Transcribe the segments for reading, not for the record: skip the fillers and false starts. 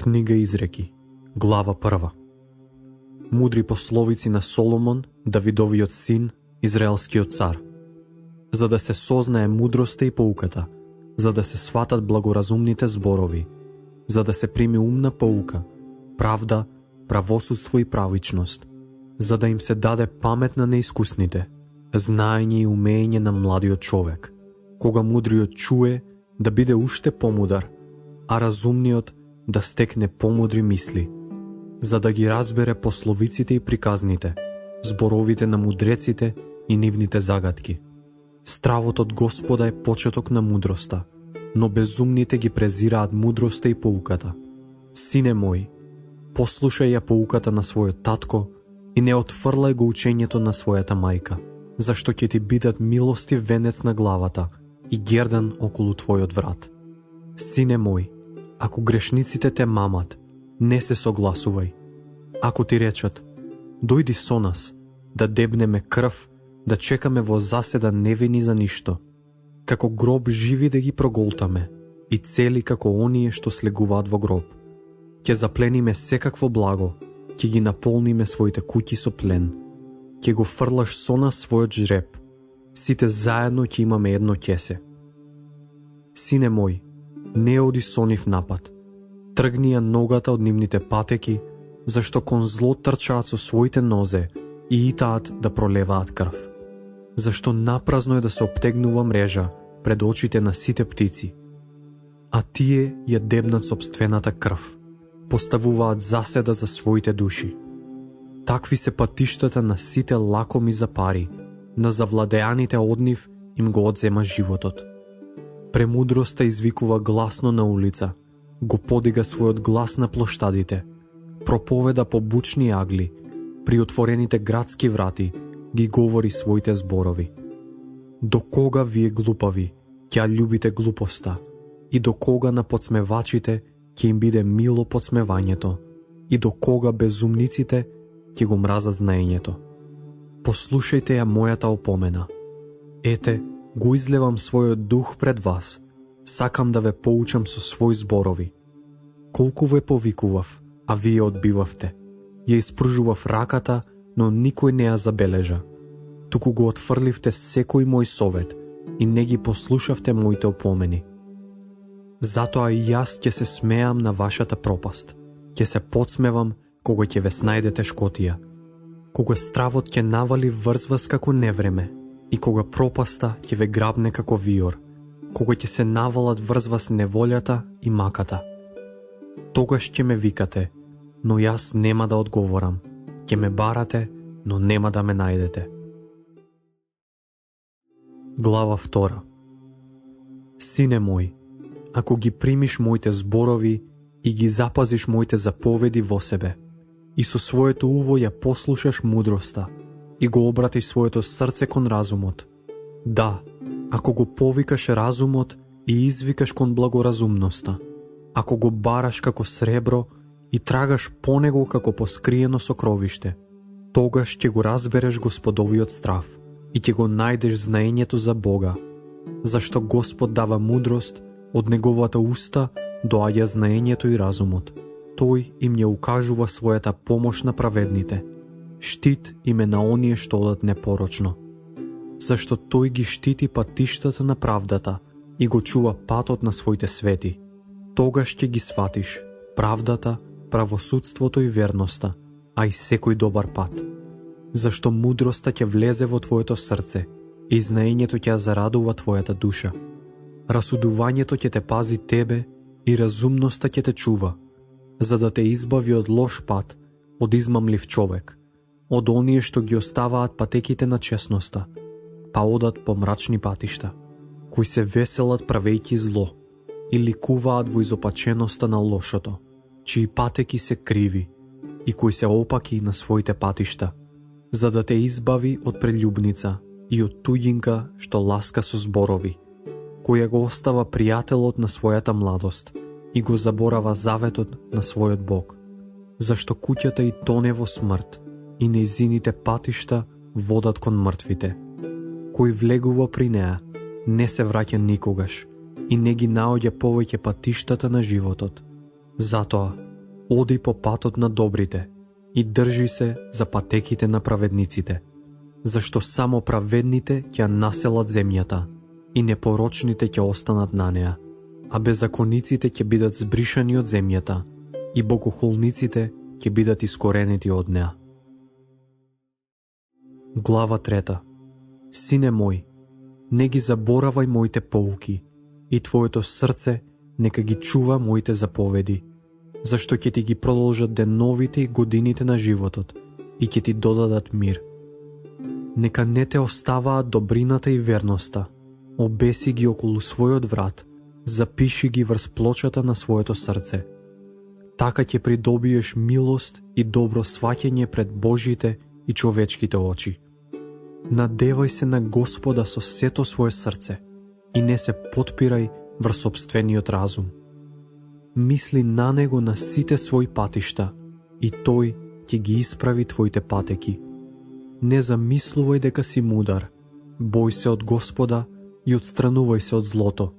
Книга Изреки, глава 1. Мудри пословици на Соломон, Давидовиот син, израелскиот цар. За да се сознае мудроста и поуката, за да се сватат благоразумните зборови, за да се прими умна поука, правда, правосудство и правичност, за да им се даде памет на неискусните, знаење и умење на младиот човек, кога мудриот чуе да биде уште помудар, а разумниот да стекне помудри мисли, за да ги разбере пословиците и приказните, зборовите на мудреците и нивните загадки. Стравот од Господа е почеток на мудроста, но безумните ги презираат мудроста и поуката. Сине мој, послушај ја поуката на својот татко и не отфрлај го учењето на својата мајка, зашто ќе ти бидат милостив венец на главата и гердан околу твојот врат. Сине мој, ако грешниците те мамат, не се согласувај. Ако ти речат, дојди со нас, да дебнеме крв, да чекаме во заседа невини за ништо, како гроб живи да ги проголтаме и цели како оние што слегуваат во гроб. Ќе заплениме секакво благо, ќе ги наполниме своите куќи со плен, ќе го фрлаш со нас својот жреб, сите заедно ќе имаме едно ќесе. Сине мој, не оди со нив напад, тргни ја ногата од нивните патеки, зашто кон зло трчаат со своите нозе и итаат да пролеваат крв. Зашто напразно е да се обтегнува мрежа пред очите на сите птици, а тие ја дебнат сопствената крв, поставуваат заседа за своите души. Такви се патиштата на сите лакоми за пари, на завладеаните од нив им го одзема животот. Премудроста извикува гласно на улица, го подига својот глас на плоштадите, проповеда по бучни агли, при отворените градски врати ги говори своите зборови. До кога вие глупави ќе љубите глупоста и до кога на подсмевачите ќе им биде мило подсмевањето и до кога безумниците ќе го мразат знаењето. Послушајте ја мојата опомена. Ете, го излевам својот дух пред вас, сакам да ве поучам со своји зборови. Колку ве повикував, а вие одбивавте. Ја испружував раката, но никој не ја забележа. Туку го отфрливте секој мој совет и не ги послушавте моите опомени. Затоа и јас ќе се смеам на вашата пропаст, ќе се подсмевам кога ќе ве снајде тешкотија, кога стравот ќе навали врз вас како невреме и кога пропаста ќе ве грабне како виор, кога ќе се навалат врз вас неволјата и маката. Тогаш ќе ме викате, но јас нема да одговорам, ќе ме барате, но нема да ме најдете. Глава 2. Сине мој, ако ги примиш моите зборови и ги запазиш моите заповеди во себе, и со своето уво ја послушаш мудроста и го обратиш своето срце кон разумот, да, ако го повикаш разумот и извикаш кон благоразумноста, ако го бараш како сребро и трагаш по него како по скриено сокровиште, тогаш ќе го разбереш Господовиот страв и ќе го најдеш знаењето за Бога, зашто Господ дава мудрост, од неговата уста доаѓа знаењето и разумот. Тој им ја укажува својата помош на праведните, штит им е на оние што одат непорочно. Зашто тој ги штити патиштата на правдата и го чува патот на своите свети. Тогаш ќе ги сватиш правдата, правосудството и верноста, а и секој добар пат. Зашто мудроста ќе влезе во твоето срце и знаењето ќе зарадува твојата душа. Расудувањето ќе те пази тебе и разумноста ќе те чува, за да те избави од лош пат, од измамлив човек, од оние што ги оставаат патеките на честноста, па одат по мрачни патишта, кои се веселат правејќи зло и ликуваат во изопаченоста на лошото, чии патеки се криви и кои се опаки на своите патишта, за да те избави од прелюбница и од туѓинка што ласка со зборови, која го остава пријателот на својата младост и го заборава заветот на својот Бог, зашто куќата и тоне во смрт и нејзините патишта водат кон мртвите. Кој влегува при неа, не се враќа никогаш и не ги наоѓа повеќе патиштата на животот. Затоа, Оди по патот на добрите и држи се за патеките на праведниците, зашто само праведните ќе населат земјата и непорочните ќе останат на неа, а беззакониците ќе бидат збришани од земјата и богохулниците ќе бидат искоренети од неа. Глава 3. Сине мој, не ги заборавај моите поуки и твоето срце нека ги чува моите заповеди, зашто ќе ти ги продолжат деновите и годините на животот и ќе ти додадат мир. Нека не те оставаат добрината и верноста, обеси ги околу својот врат, запиши ги врз плочата на своето срце. Така ќе придобиеш милост и добро сваќање пред Божите и човечките очи. Надевај се на Господа со сето свое срце и не се потпирај врз сопствениот разум. Мисли на Него на сите своји патишта и Тој ќе ги исправи твоите патеки. Не замислувај дека си мудар, бој се од Господа и отстранувај се од злото.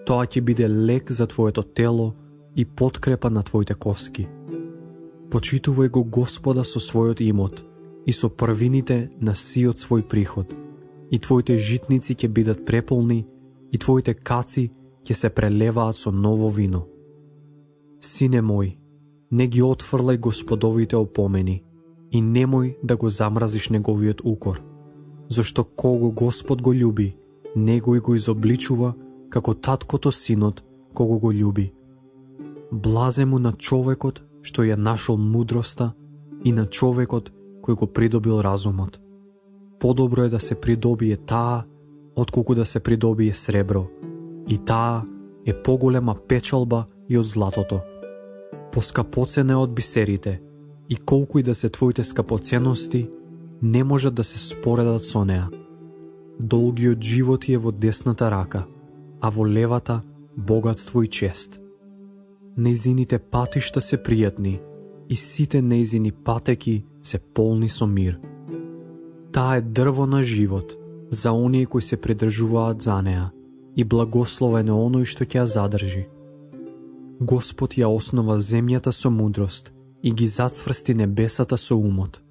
Тоа ќе биде лек за твоето тело и подкрепа на твоите коски. Почитувај го Господа со својот имот и со првините на сиот свој приход, и твоите житници ќе бидат преполни и твоите каци ќе се прелеваат со ново вино. Сине мој, не ги отфрлај Господовите опомени и немој да го замразиш неговиот укор, зашто кого Господ го љуби, него и го изобличува како таткото синот кого го љуби. Блазе му на човекот што ја нашол мудроста и на човекот кој го придобил разумот. Подобро е да се придобие таа, отколку да се придобие сребро, и таа е поголема печалба и од златото. Поскапоцена е од бисерите, и колку и да се твоите скапоценности, не можат да се споредат со неа. Долгиот живот е во десната рака, а во левата богатство и чест. Нејзините патишта се пријатни, и сите нејзини патеки се полни со мир. Таа е дрво на живот за оние кои се придржуваат за неа, и благословен е оној што ќе ја задржи. Господ ја основа земјата со мудрост и ги зацврсти небесата со умот.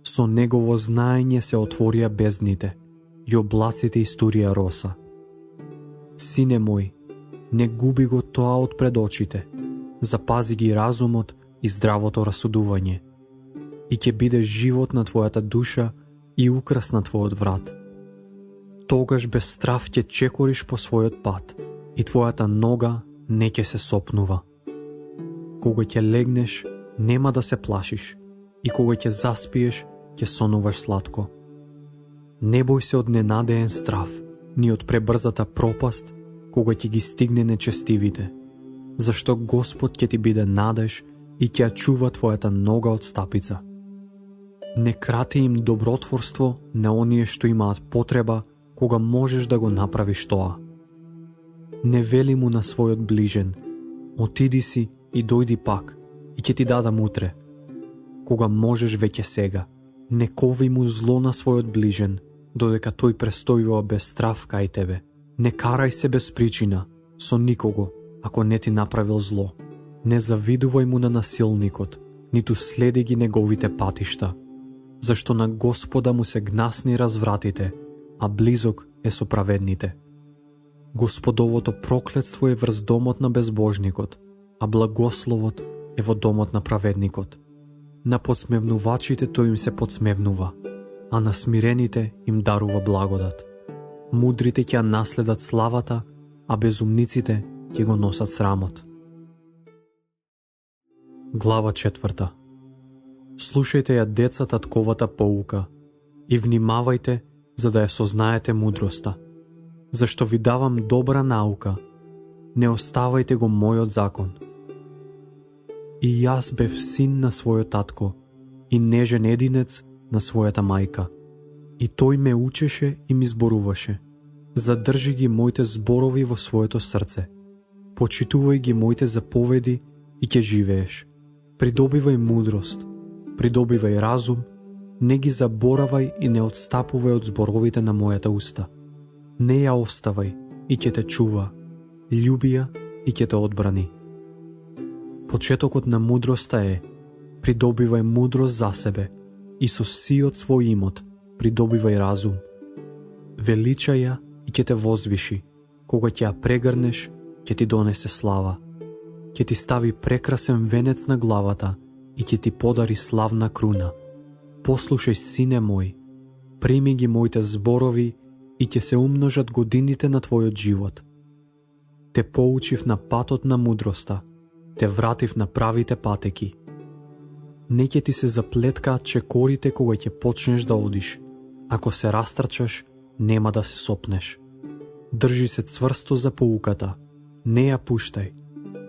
Со негово знаење се отворија бездните и облаците истурија роса. Сине мој, не губи го тоа од пред очите, запази ги разумот и здравото расудување, и ќе биде живот на твојата душа и украс на твојот врат. Тогаш без страв ќе чекориш по својот пат и твојата нога не ќе се сопнува. Кога ќе легнеш, нема да се плашиш, и кога ќе заспиеш, ќе сонуваш сладко. Не бој се од ненадеен страв, ни од пребрзата пропаст, кога ќе ги стигне нечестивите, зашто Господ ќе ти биде надеж и ќе ја чува твојата нога од стапица. Не крати им добротворство на оние што имаат потреба, кога можеш да го направиш тоа. Не вели му на својот ближен, отиди си и дојди пак, и ќе ти дадам утре. Кога можеш веќе сега, не кови му зло на својот ближен, додека тој престојува без страв кај тебе. Не карај се без причина, со никого, ако не ти направил зло. Не завидувај му на насилникот, ниту следи ги неговите патишта, зашто на Господа му се гнасни развратите, а близок е со праведните. Господовото проклетство е врз домот на безбожникот, а благословот е во домот на праведникот. На подсмевнувачите тој им се подсмевнува, а на смирените им дарува благодат. Мудрите ќе наследат славата, а безумниците ќе го носат срамот. Глава 4. Слушајте ја деца татковата поука и внимавајте за да ја сознаете мудроста. Зашто ви давам добра наука, не оставајте го мојот закон. И јас бев син на својот татко и нежен единец на својата мајка. И тој ме учеше и ми зборуваше. Задржи ги моите зборови во своето срце. Почитувај ги моите заповеди и ќе живееш. Придобивај мудрост, придобивај разум, не ги заборавај и не отстапувај од зборовите на мојата уста. Не ја оставај и ќе те чува, љуби ја и ќе те одбрани. Почетокот на мудроста е: придобивај мудрост за себе и со сиот свој имот придобивај разум. Величај ја и ќе те возвиши. Кога ќе ја прегрнеш, ќе ти донесе слава. Ќе ти стави прекрасен венец на главата и ќе ти подари славна круна. Послушај, сине мој, прими ги моите зборови и ќе се умножат годините на твојот живот. Те поучив на патот на мудроста, те вратив на правите патеки. Не ќе ти се заплеткаат чекорите кога ќе почнеш да одиш. Ако се растрчаш, нема да се сопнеш. Држи се цврсто за поуката, не ја пуштај.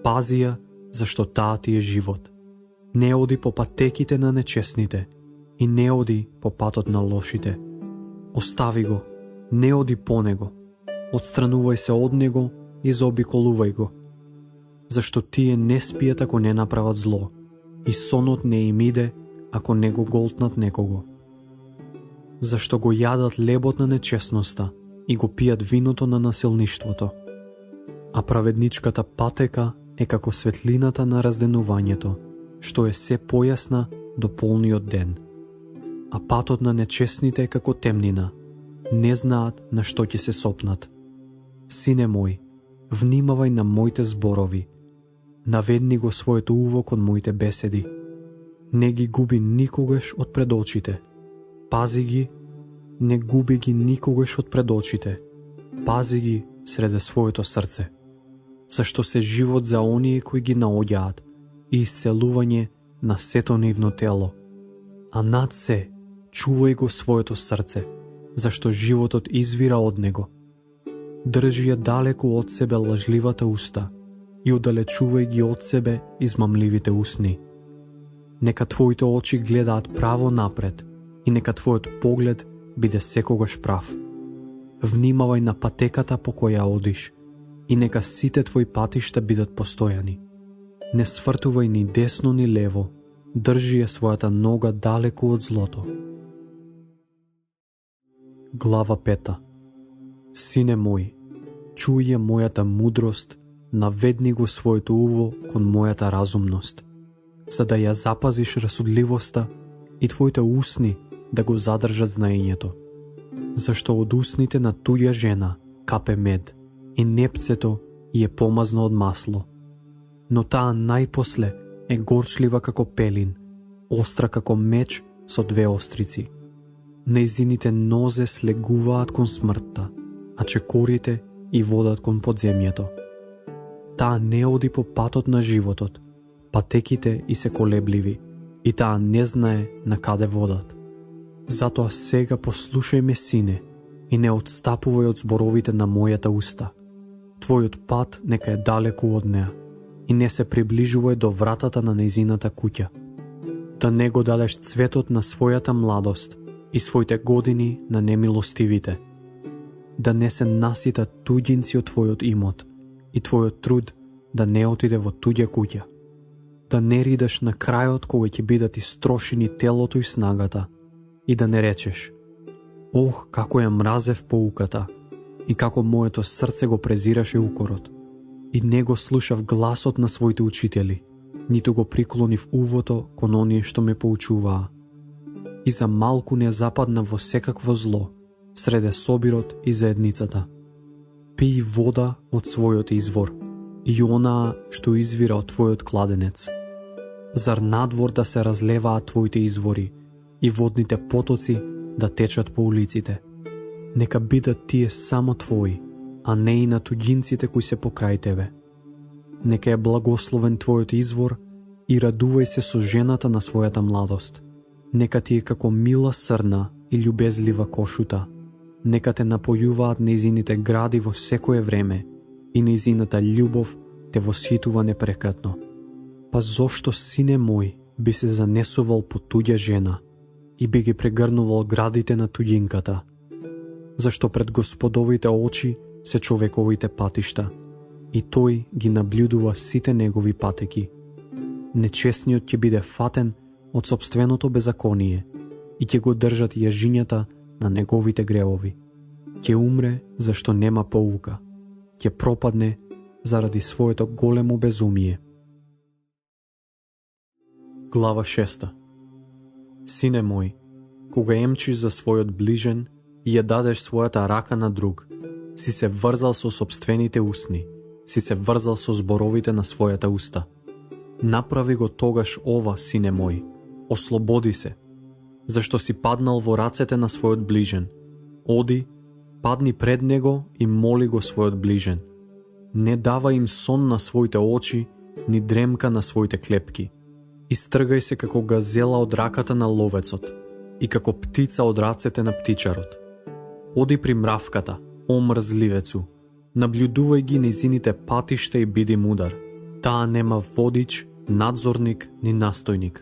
Пази ја, зашто таа ти е живот. Не оди по патеките на нечесните и не оди по патот на лошите. Остави го, не оди по него. Отстранувај се од него и заобиколувај го. Зашто тие не спијат ако не направат зло, и сонот не им иде ако не го голтнат некого. Зашто го јадат лебот на нечесноста и го пијат виното на насилништвото. А праведничката патека е како светлината на разденувањето, што е се појасна до полниот ден. А патот на нечесните е како темнина, не знаат на што ќе се сопнат. Сине мој, внимавај на моите зборови, наведни го своето уво кон моите беседи. Не ги губи никогаш од пред очите. Пази ги, не губи ги никогаш од пред очите. Пази ги среде своето срце. Зашто се живот за оние кои ги наоѓаат и исцелување на сето нивно тело. А над се, чувај го своето срце, зашто животот извира од него. Држи ја далеку од себе лажливата уста и оддалечувај ги од себе измамливите усни. Нека твоите очи гледаат право напред и нека твојот поглед биде секогаш прав. Внимавај на патеката по која одиш и нека сите твои патишта бидат постојани. Не свртувај ни десно ни лево, држи ја својата нога далеку од злото. Глава 5. Сине мој, чуј ја мојата мудрост, наведни го своето уво кон мојата разумност, за да ја запазиш расудливоста и твоите усни да го задржат знаењето. Зашто од усните на туѓа жена капе мед и непцето и е помазно од масло. Но таа најпосле е горчлива како пелин, остра како меч со две острици. Нејзините нозе слегуваат кон смртта, а чекорите и водат кон подземјето. Таа не оди по патот на животот, патеките и се колебливи, и таа не знае на каде водат. Затоа сега послушај ме, сине, и не отстапувај од зборовите на мојата уста. Твојот пат нека е далеку од неа и не се приближувај до вратата на нејзината куќа. Да не го дадеш цветот на својата младост и своите години на немилостивите. Да не се наситат туѓинци од твојот имот и твојот труд да не отиде во туѓа куќа. Да не ридаш на крајот кога ќе бидат истрошени телото и снагата и да не речеш: ох, како ја мразев поуката и како моето срце го презираше укорот. И не го слушав гласот на своите учители, ниту го приклонив увото кон оние што ме поучуваа. И за малку не западна во секакво зло, среде собирот и заедницата. Пии вода од својот извор и онаа што извира од твојот кладенец. Зар надвор да се разлеваат твоите извори и водните потоци да течат по улиците? Нека бидат тие само твои, а не и на туѓинците кои се покрај тебе. Нека е благословен твојот извор и радувај се со жената на својата младост. Нека ти е како мила срна и љубезлива кошута. Нека те напојуваат нејзините гради во секое време и нејзината љубов те восхитува непрекратно. Па зошто, сине мој, би се занесувал по туѓа жена и би ги прегрнувал градите на туѓинката? Зашто пред Господовите очи се човековите патишта и тој ги наблюдува сите негови патеки. Нечесниот ќе биде фатен од сопственото беззаконие и ќе го држат јажињата на неговите гревови. Ќе умре зашто нема поука, ќе пропадне заради своето големо безумие. Глава 6. Сине мој, кога емчиш за својот ближен и ја дадеш својата рака на друг, си се врзал со сопствените усни, си се врзал со зборовите на својата уста. Направи го тогаш ова, сине мој, ослободи се, зашто си паднал во рацете на својот ближен. Оди, падни пред него и моли го својот ближен. Не дава им сон на своите очи, ни дремка на своите клепки. Истргај се како газела од раката на ловецот и како птица од рацете на птичарот. Оди при мравката, о мрзливецу, наблюдувај ги низините патишта и биди мудар. Таа нема водич, надзорник ни настојник.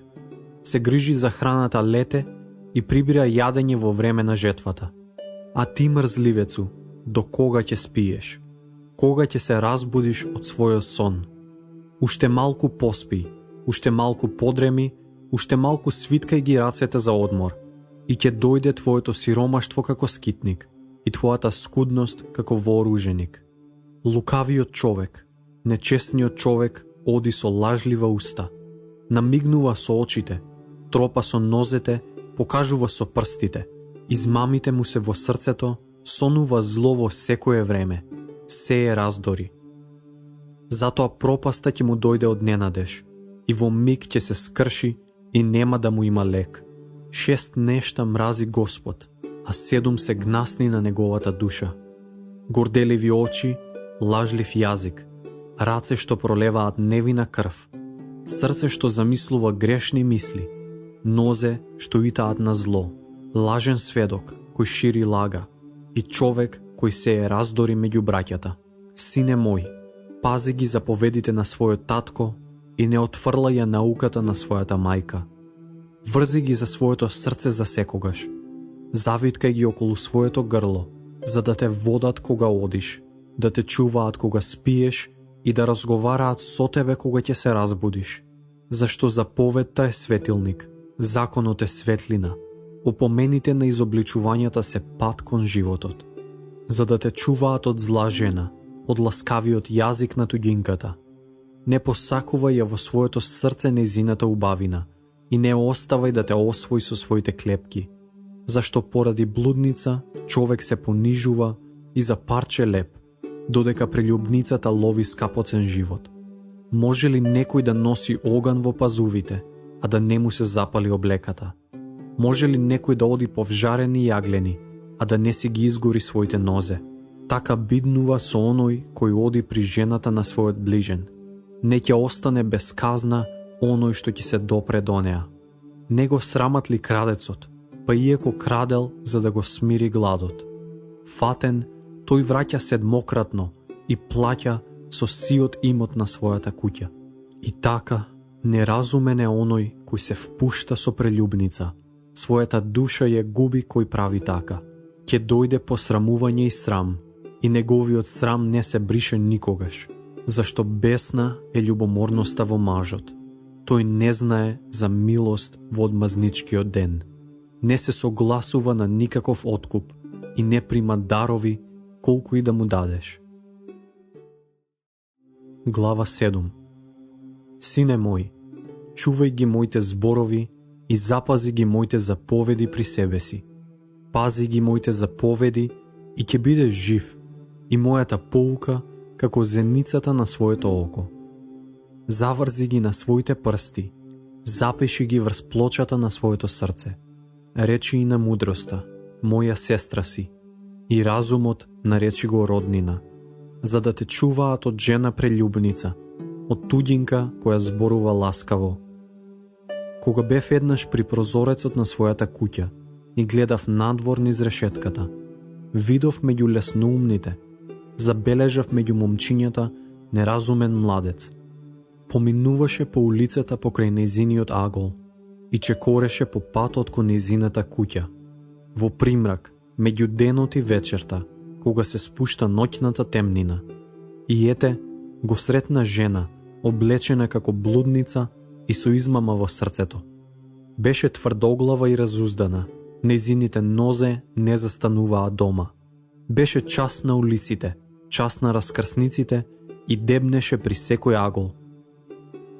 Се грижи за храната лете и прибира јадење во време на жетвата. А ти, мрзливецу, до кога ќе спиеш? Кога ќе се разбудиш од својот сон? Уште малку поспи, уште малку подреми, уште малку свиткај ги рацете за одмор, и ќе дојде твоето сиромаштво како скитник и твојата скудност како вооруженик. Лукавиот човек, нечестниот човек оди со лажлива уста, намигнува со очите, тропа со нозете, покажува со прстите, измамите му се во срцето, сонува зло во секое време, сее раздори. Затоа пропаста ќе му дојде од ненадеж, и во миг ќе се скрши и нема да му има лек. 6 нешта мрази Господ, а 7 се гнасни на неговата душа. Горделиви очи, лажлив јазик, раце што пролеваат невина крв, срце што замислува грешни мисли, нозе што итаат на зло, лажен сведок кој шири лага и човек кој сее раздори меѓу браќата. Сине мој, пази ги заповедите на својот татко и не отфрлај ја науката на својата мајка. Врзи ги за своето срце за секогаш. Завиткај ги околу своето грло, за да те водат кога одиш, да те чуваат кога спиеш и да разговараат со тебе кога ќе се разбудиш. Зашто заповедта е светилник, законот е светлина, опомените на изобличувањата се пат кон животот. За да те чуваат од зла жена, од ласкавиот јазик на туѓинката. Не посакувај ја во своето срце нејзината убавина и не оставај да те освои со своите клепки, зашто поради блудница човек се понижува и за парче леп, додека прелюбницата лови скапоцен живот. Може ли некој да носи оган во пазувите, а да не му се запали облеката? Може ли некој да оди по вжарени јаглени, а да не си ги изгори своите нозе? Така биднува со оној кој оди при жената на својот ближен. Не ќе остане без казна оној што ќе се допре до неа. Не го срамат ли крадецот, па иако крадел за да го смири гладот? Фатен, тој враќа седмократно и плаќа со сиот имот на својата куќа. И така, неразумен е оној кој се впушта со прелюбница. Својата душа ја губи кој прави така. Ќе дојде посрамување и срам, и неговиот срам не се брише никогаш, зашто бесна е љубоморноста во мажот. Тој не знае за милост во одмазничкиот ден. Не се согласува на никаков откуп и не прима дарови колку и да му дадеш. Глава 7. Сине мој, чувај ги моите зборови и запази ги моите заповеди при себе си. Пази ги моите заповеди и ќе бидеш жив, и мојата поука како зеницата на своето око. Заврзи ги на своите прсти, запиши ги врз плочата на своето срце. Речи и на мудроста, моја сестра си, и разумот наречи го роднина, за да те чуваат од жена прелюбница, од туѓинка која зборува ласкаво. Кога бев еднаш при прозорецот на својата куќа и гледав надвор низ решетката, видов меѓу лесноумните, забележав меѓу момчињата неразумен младец. Поминуваше по улицата покрај нејзиниот агол и чекореше по патот кон нејзината куќа. Во примрак, меѓу денот и вечерта, кога се спушта ноќната темнина. И ете, го сретна жена, облечена како блудница и со измама во срцето. Беше тврдоглава и разуздана, нејзините нозе не застануваа дома. Беше час на улиците, час на раскрсниците и дебнеше при секој агол.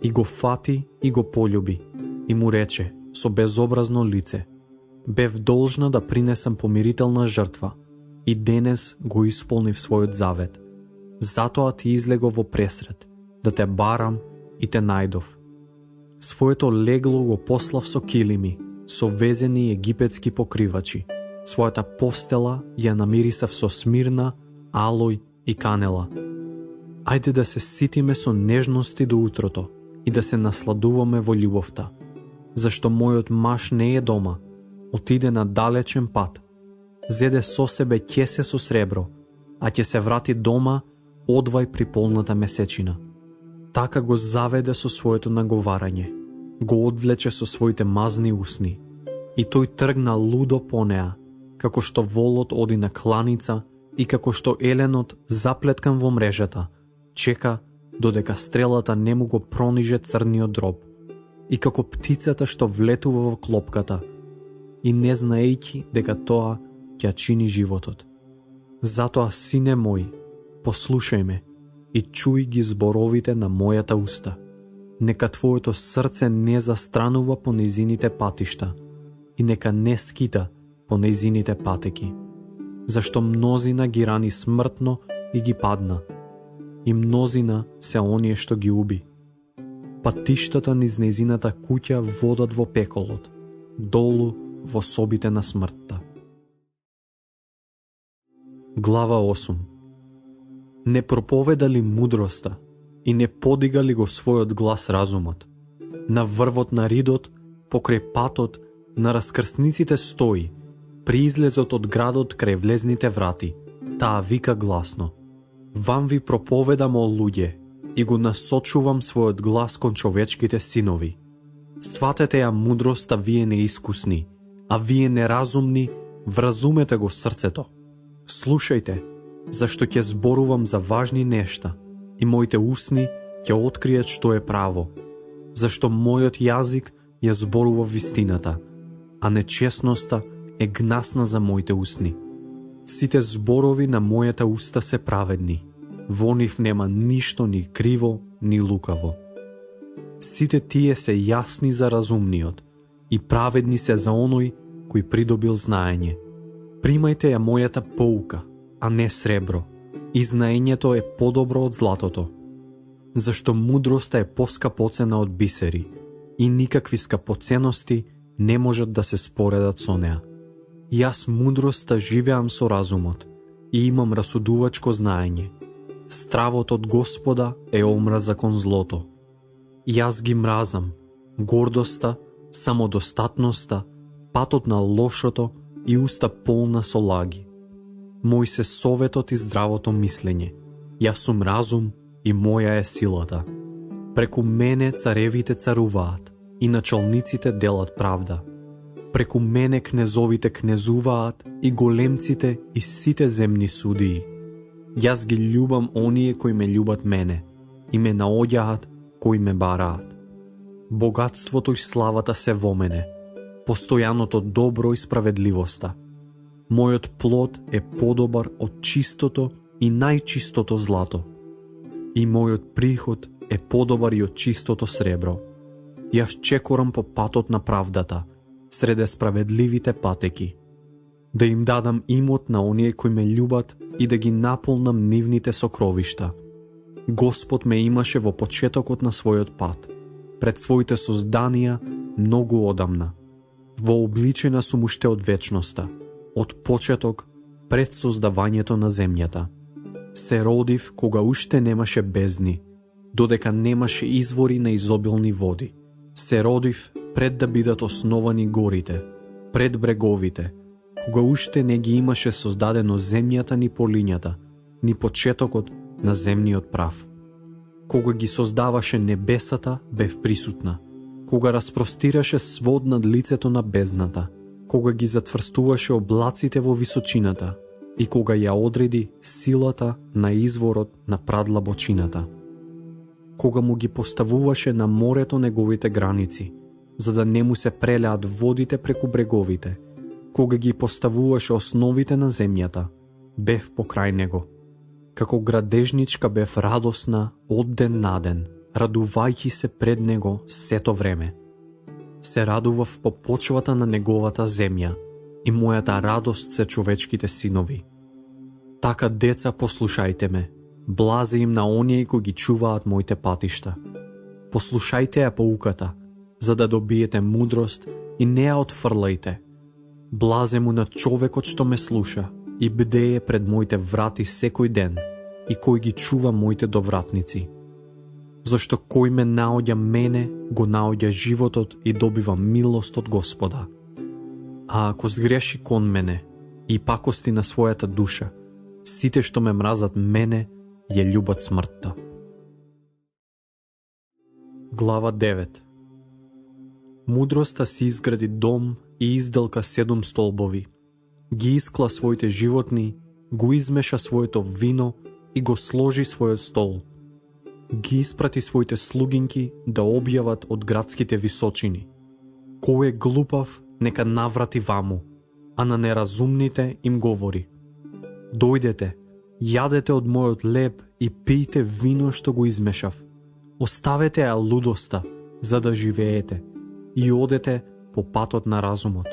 И го фати и го полюби, и му рече со безобразно лице: бев должна да принесам помирителна жртва и денес го исполнив својот завет. Затоа ти излегов во пресред, да те барам и те најдов. Своето легло го послав со килими, со везени египетски покривачи. Својата постела ја намирисав со смирна, алој и канела. Ајде да се ситиме со нежности до утрото и да се насладуваме во љубовта. Зашто мојот маж не е дома, отиде на далечен пат. Зеде со себе ќесе со сребро, а ќе се врати дома одвај при полната месечина. Така го заведе со своето наговарање, го одвлече со своите мазни усни, и тој тргна лудо по неа, како што волот оди на кланица и како што еленот заплеткан во мрежата чека додека стрелата не му го прониже црниот дроб, и како птицата што влетува во клопката и не знаејќи дека тоа ќе чини животот. Затоа, сине мој, послушај ме и чуј ги зборовите на мојата уста. Нека твоето срце не застранува по нејзините патишта и нека не скита по нејзините патеки. Зашто мнозина ги рани смртно и ги падна, и мнозина се оние што ги уби. Патиштата низ нејзината куќа водат во пеколот, долу во собите на смртта. Глава 8. Не проповеда ли мудроста и не подига ли го својот глас разумот? На врвот на ридот, покрај патот, на раскрсниците стои, при излезот од градот крај влезните врати, таа вика гласно: вам ви проповедам, о луѓе, и го насочувам својот глас кон човечките синови. Сватете ја мудроста, вие неискусни, а вие неразумни, вразумете го срцето. Слушајте, зашто ќе зборувам за важни нешта, и моите усни ќе откријат што е право, зашто мојот јазик ја зборува вистината, а нечесноста е гнасна за моите усни. Сите зборови на мојата уста се праведни, во нив нема ништо ни криво, ни лукаво. Сите тие се јасни за разумниот и праведни се за оној кој придобил знаење. Примајте ја мојата поука, а не сребро, и знаењето е подобро од златото. Зашто мудроста е поскапоцена од бисери, и никакви скапоценности не можат да се споредат со неа. Јас мудроста живеам со разумот и имам расудувачко знаење. Стравот од Господа е омраза кон злото. Јас ги мразам гордоста, самодостатноста, патот на лошото и уста полна со лаги. Мој се советот и здравото мислење. Јас сум разум и моја е силата. Преку мене царевите царуваат и началниците делат правда. Преку мене кнезовите кнезуваат и големците и сите земни судии. Јас ги љубам оние кои ме љубат мене и ме наоѓаат кои ме бараат. Богатството и славата се во мене, постојаното добро и справедливоста. Мојот плод е подобар од чистото и најчистото злато. И мојот приход е подобар и од чистото сребро. Јас чекорам по патот на правдата, среде справедливите патеки, да им дадам имот на оние кои ме љубат и да ги наполнам нивните сокровишта. Господ ме имаше во почетокот на својот пат, пред своите созданија многу одамна. Вообличена сум уште од вечноста, од почеток пред создавањето на земјата. Се родив кога уште немаше бездни, додека немаше извори на изобилни води. Се родив пред да бидат основани горите, пред бреговите, кога уште не ги имаше создадено земјата ни полињата, ни почетокот на земниот прав. Кога ги создаваше небесата, бев присутна. Кога распростираше свод над лицето на бездната, кога ги затврстуваше облаците во височината и кога ја одреди силата на изворот на прадлабочината. Кога му ги поставуваше на морето неговите граници, за да не му се прелеат водите преку бреговите, кога ги поставуваше основите на земјата, бев покрај него. Како градежничка бев радосна од ден на ден, радувајќи се пред него сето време. Се радував по почвата на неговата земја и мојата радост се човечките синови. Така, деца, послушајте ме, блазе им на оние кои ги чуваат моите патишта. Послушајте ја поуката, за да добиете мудрост и не ја отфрлајте. Блазе му на човекот што ме слуша и бдее пред моите врати секој ден и кој ги чува моите довратници. Зашто кој ме наоѓа мене, го наоѓа животот и добива милост од Господа. А ако сгреши кон мене и пакости на својата душа, сите што ме мразат мене, ја љубат смртта. Глава 9. Мудроста си изгради дом и изделка 7 столбови. Ги искла своите животни, го измеша своето вино и го сложи својот стол. Ги испрати своите слугинки да објават од градските височини. Кој е глупав, нека наврати ваму, а на неразумните им говори: дојдете, јадете од мојот леб и пијте вино што го измешав. Оставете ја лудоста, за да живеете, и одете по патот на разумот.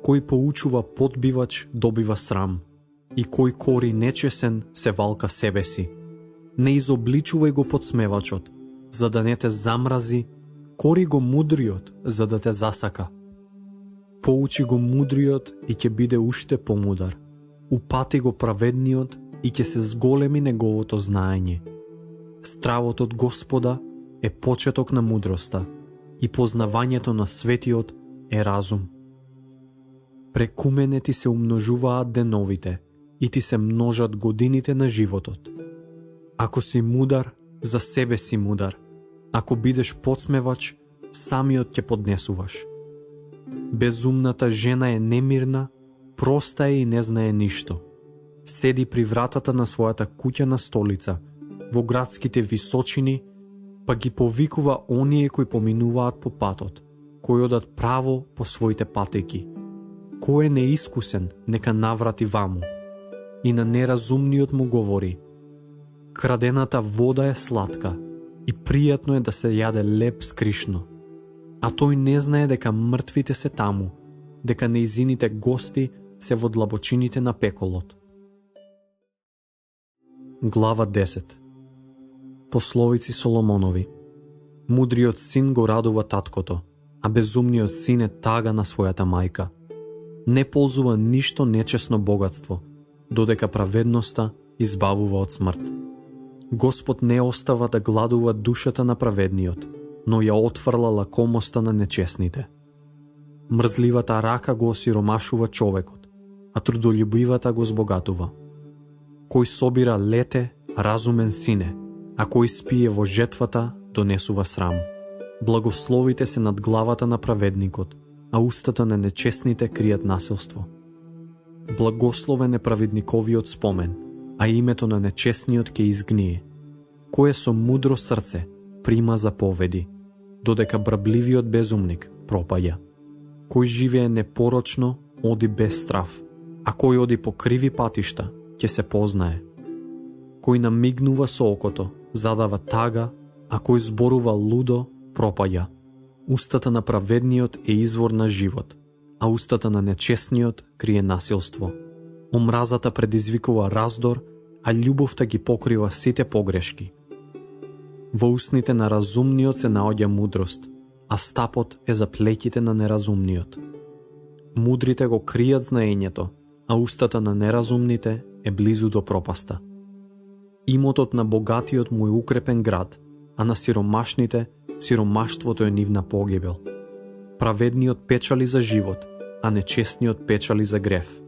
Кој поучува подбивач, добива срам, и кој кори нечесен, се валка себе си. Не изобличувај го подсмевачот, за да не те замрази, кори го мудриот, за да те засака. Поучи го мудриот и ќе биде уште помудар. Упати го праведниот и ќе се зголеми неговото знаење. Стравот од Господа е почеток на мудроста и познавањето на светиот е разум. Преку мене ти се умножуваат деновите и ти се множат годините на животот. Ако си мудар, за себе си мудар. Ако бидеш подсмевач, самиот ќе поднесуваш. Безумната жена е немирна, проста е и не знае ништо. Седи при вратата на својата куќана столица, во градските височини, па ги повикува оние кои поминуваат по патот, кои одат право по своите патеки. Кој е неискусен, нека наврати ваму. И на неразумниот му говори: крадената вода е сладка и пријатно е да се јаде леб скришно. А тој не знае дека мртвите се таму, дека неизините гости се во длабочините на пеколот. Глава 10. Пословици Соломонови. Мудриот син го радува таткото, а безумниот син е тага на својата мајка. Не ползува ништо нечесно богатство, додека праведноста избавува од смрт. Господ не остава да гладува душата на праведниот, но ја отфрла лакомоста на нечесните. Мрзливата рака го осиромашува човекот, а трудолюбивата го збогатува. Кој собира лете, разумен сине, а кој спие во жетвата, донесува срам. Благословите се над главата на праведникот, а устата на нечесните кријат насилство. Благословен е праведниковиот спомен, а името на нечесниот ќе изгние. Кој со мудро срце прима заповеди, додека брабливиот безумник пропаѓа. Кој живее непорочно, оди без страв, а кој оди по криви патишта, ќе се познае. Кој намигнува со окото, задава тага, а кој зборува лудо, пропаѓа. Устата на праведниот е извор на живот, а устата на нечесниот крие насилство. Омразата предизвикува раздор, а љубовта ги покрива сите погрешки. Во устните на разумниот се наоѓа мудрост, а стапот е за плеќите на неразумниот. Мудрите го кријат знаењето, а устата на неразумните е близу до пропаста. Имотот на богатиот му е укрепен град, а на сиромашните сиромаштвото е нивна погибел. Праведниот печали за живот, а нечестниот печали за грев.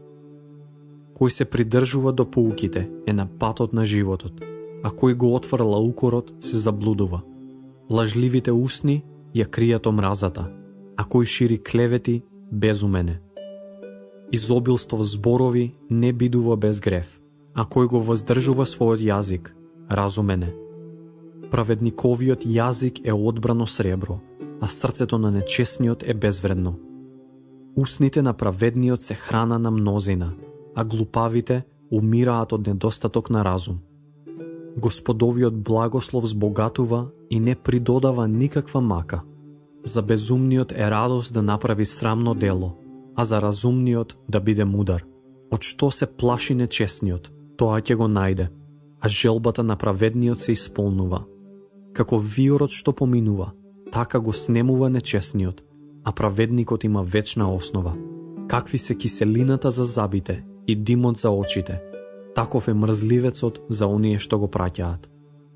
Кој се придржува до поуките е на патот на животот, а кој го отфрла укорот се заблудува. Лажливите усни ја кријат омразата, а кој шири клевети безумен е. Изобилство зборови не бидува без грев, а кој го воздржува својот јазик, разумен е. Праведниковиот јазик е одбрано сребро, а срцето на нечесниот е безвредно. Усните на праведниот се храна на мнозина, а глупавите умираат од недостаток на разум. Господовиот благослов збогатува и не придодава никаква мака. За безумниот е радост да направи срамно дело, а за разумниот да биде мудар. Од што се плаши нечесниот, тоа ќе го најде, а желбата на праведниот се исполнува. Како виорот што поминува, така го снемува нечесниот, а праведникот има вечна основа. Какви се киселината за забите и димот за очите, таков е мрзливецот за оние што го праќаат.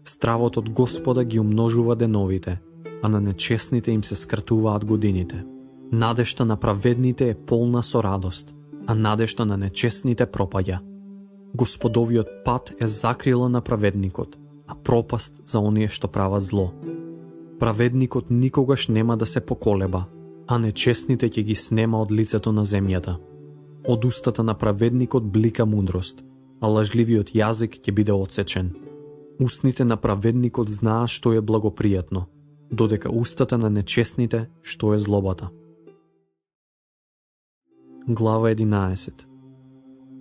Стравот од Господа ги умножува деновите, а на нечесните им се скратуваат годините. Надежта на праведните е полна со радост, а надежта на нечесните пропаѓа. Господовиот пат е закрила на праведникот, а пропаст за оние што прават зло. Праведникот никогаш нема да се поколеба, а нечесните ќе ги снема од лицето на земјата. Од устата на праведникот блика мудрост, а лажливиот јазик ќе биде отсечен. Устните на праведникот знаат што е благопријатно, додека устата на нечесните што е злобата. Глава 11.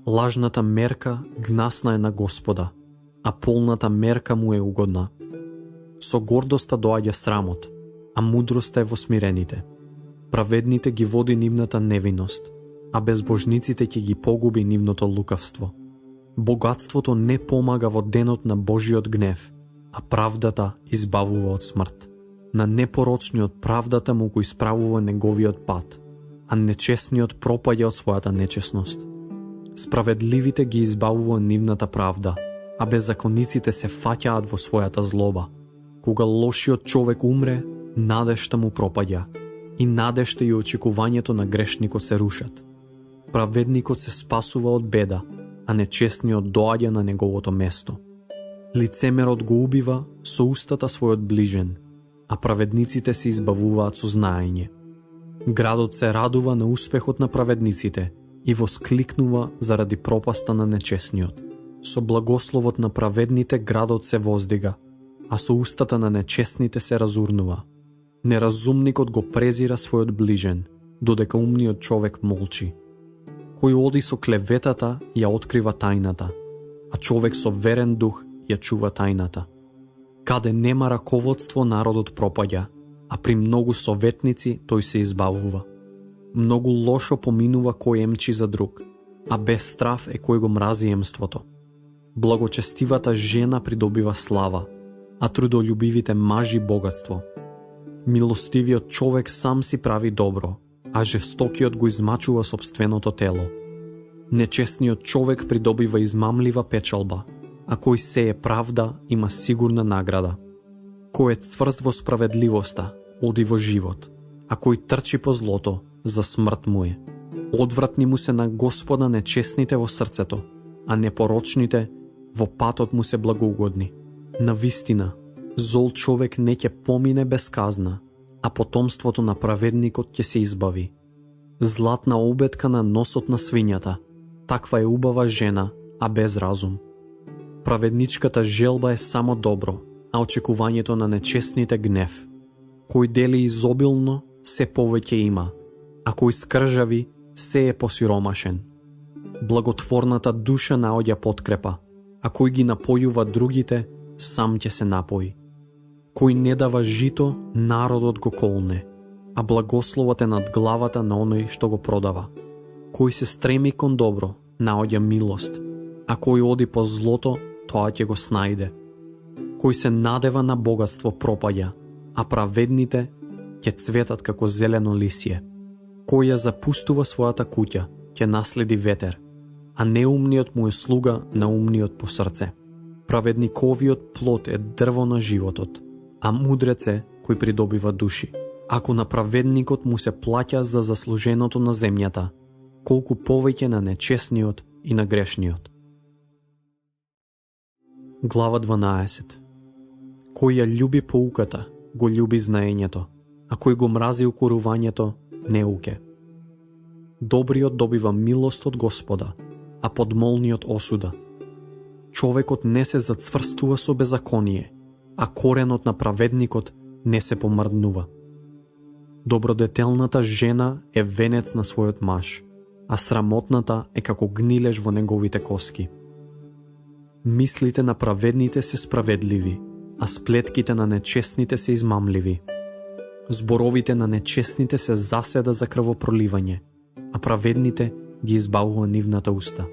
Лажната мерка гнасна е на Господа, а полната мерка му е угодна. Со гордоста доаѓа срамот, а мудроста е во смирените. Праведните ги води нивната невиност, а безбожниците ќе ги погуби нивното лукавство. Богатството не помага во денот на Божиот гнев, а правдата избавува од смрт. На непорочниот правдата му го исправува неговиот пат, а нечесниот пропаѓа од својата нечесност. Справедливите ги избавува нивната правда, а беззакониците се фаќаат во својата злоба. Кога лошиот човек умре, надежта му пропаѓа, и надежта и очекувањето на грешникот се рушат. Праведникот се спасува од беда, а нечесниот доаѓа на неговото место. Лицемерот го убива со устата својот ближен, а праведниците се избавуваат со знаење. Градот се радува на успехот на праведниците и воскликнува заради пропаста на нечесниот. Со благословот на праведните градот се воздига, а со устата на нечесните се разурнува. Неразумникот го презира својот ближен, додека умниот човек молчи. Кој оди со клеветата ја открива тајната, а човек со верен дух ја чува тајната. Каде нема раководство народот пропаѓа, а при многу советници тој се избавува. Многу лошо поминува кој емчи за друг, а без страв е кој го мрази емството. Благочестивата жена придобива слава, а трудолюбивите мажи богатство. Милостивиот човек сам си прави добро, а жестокиот го измачува сопственото тело. Нечестниот човек придобива измамлива печалба, а кој сее правда има сигурна награда. Кој е цврст во справедливоста, оди во живот, а кој трчи по злото, за смрт му е. Одвратни му се на Господа нечестните во срцето, а непорочните во патот му се благоугодни. Навистина, зол човек не ќе помине без казна, а потомството на праведникот ќе се избави. Златна обетка на носот на свињата, таква е убава жена, а без разум. Праведничката желба е само добро, а очекувањето на нечестните гнев. Кој дели изобилно, се повеќе има, а кој скржави, се е посиромашен. Благотворната душа наоѓа подкрепа, а кој ги напојува другите, сам ќе се напои. Кој не дава жито, народот го колне, а благословот е над главата на оној што го продава. Кој се стреми кон добро, наоѓа милост, а кој оди по злото, тоа ќе го снајде. Кој се надева на богатство пропаѓа, а праведните ќе цветат како зелено лисје. Кој ја запустува својата куќа, ќе наследи ветер, а неумниот му е слуга на умниот по срце. Праведниковиот плод е дрво на животот, а мудрец е кој придобива души. Ако на праведникот му се плаќа за заслуженото на земјата, колку повеќе на нечесниот и на грешниот. Глава 12. Кој ја љуби поуката, го љуби знаењето, а кој го мрази укорувањето, неуке. Добриот добива милост од Господа, а подмолниот осуда. Човекот не се зацврстува со беззаконие, а коренот на праведникот не се помрднува. Добродетелната жена е венец на својот маж, а срамотната е како гнилеж во неговите коски. Мислите на праведните се справедливи, а сплетките на нечестните се измамливи. Зборовите на нечестните се заседа за крвопроливање, а праведните ги избавува нивната уста.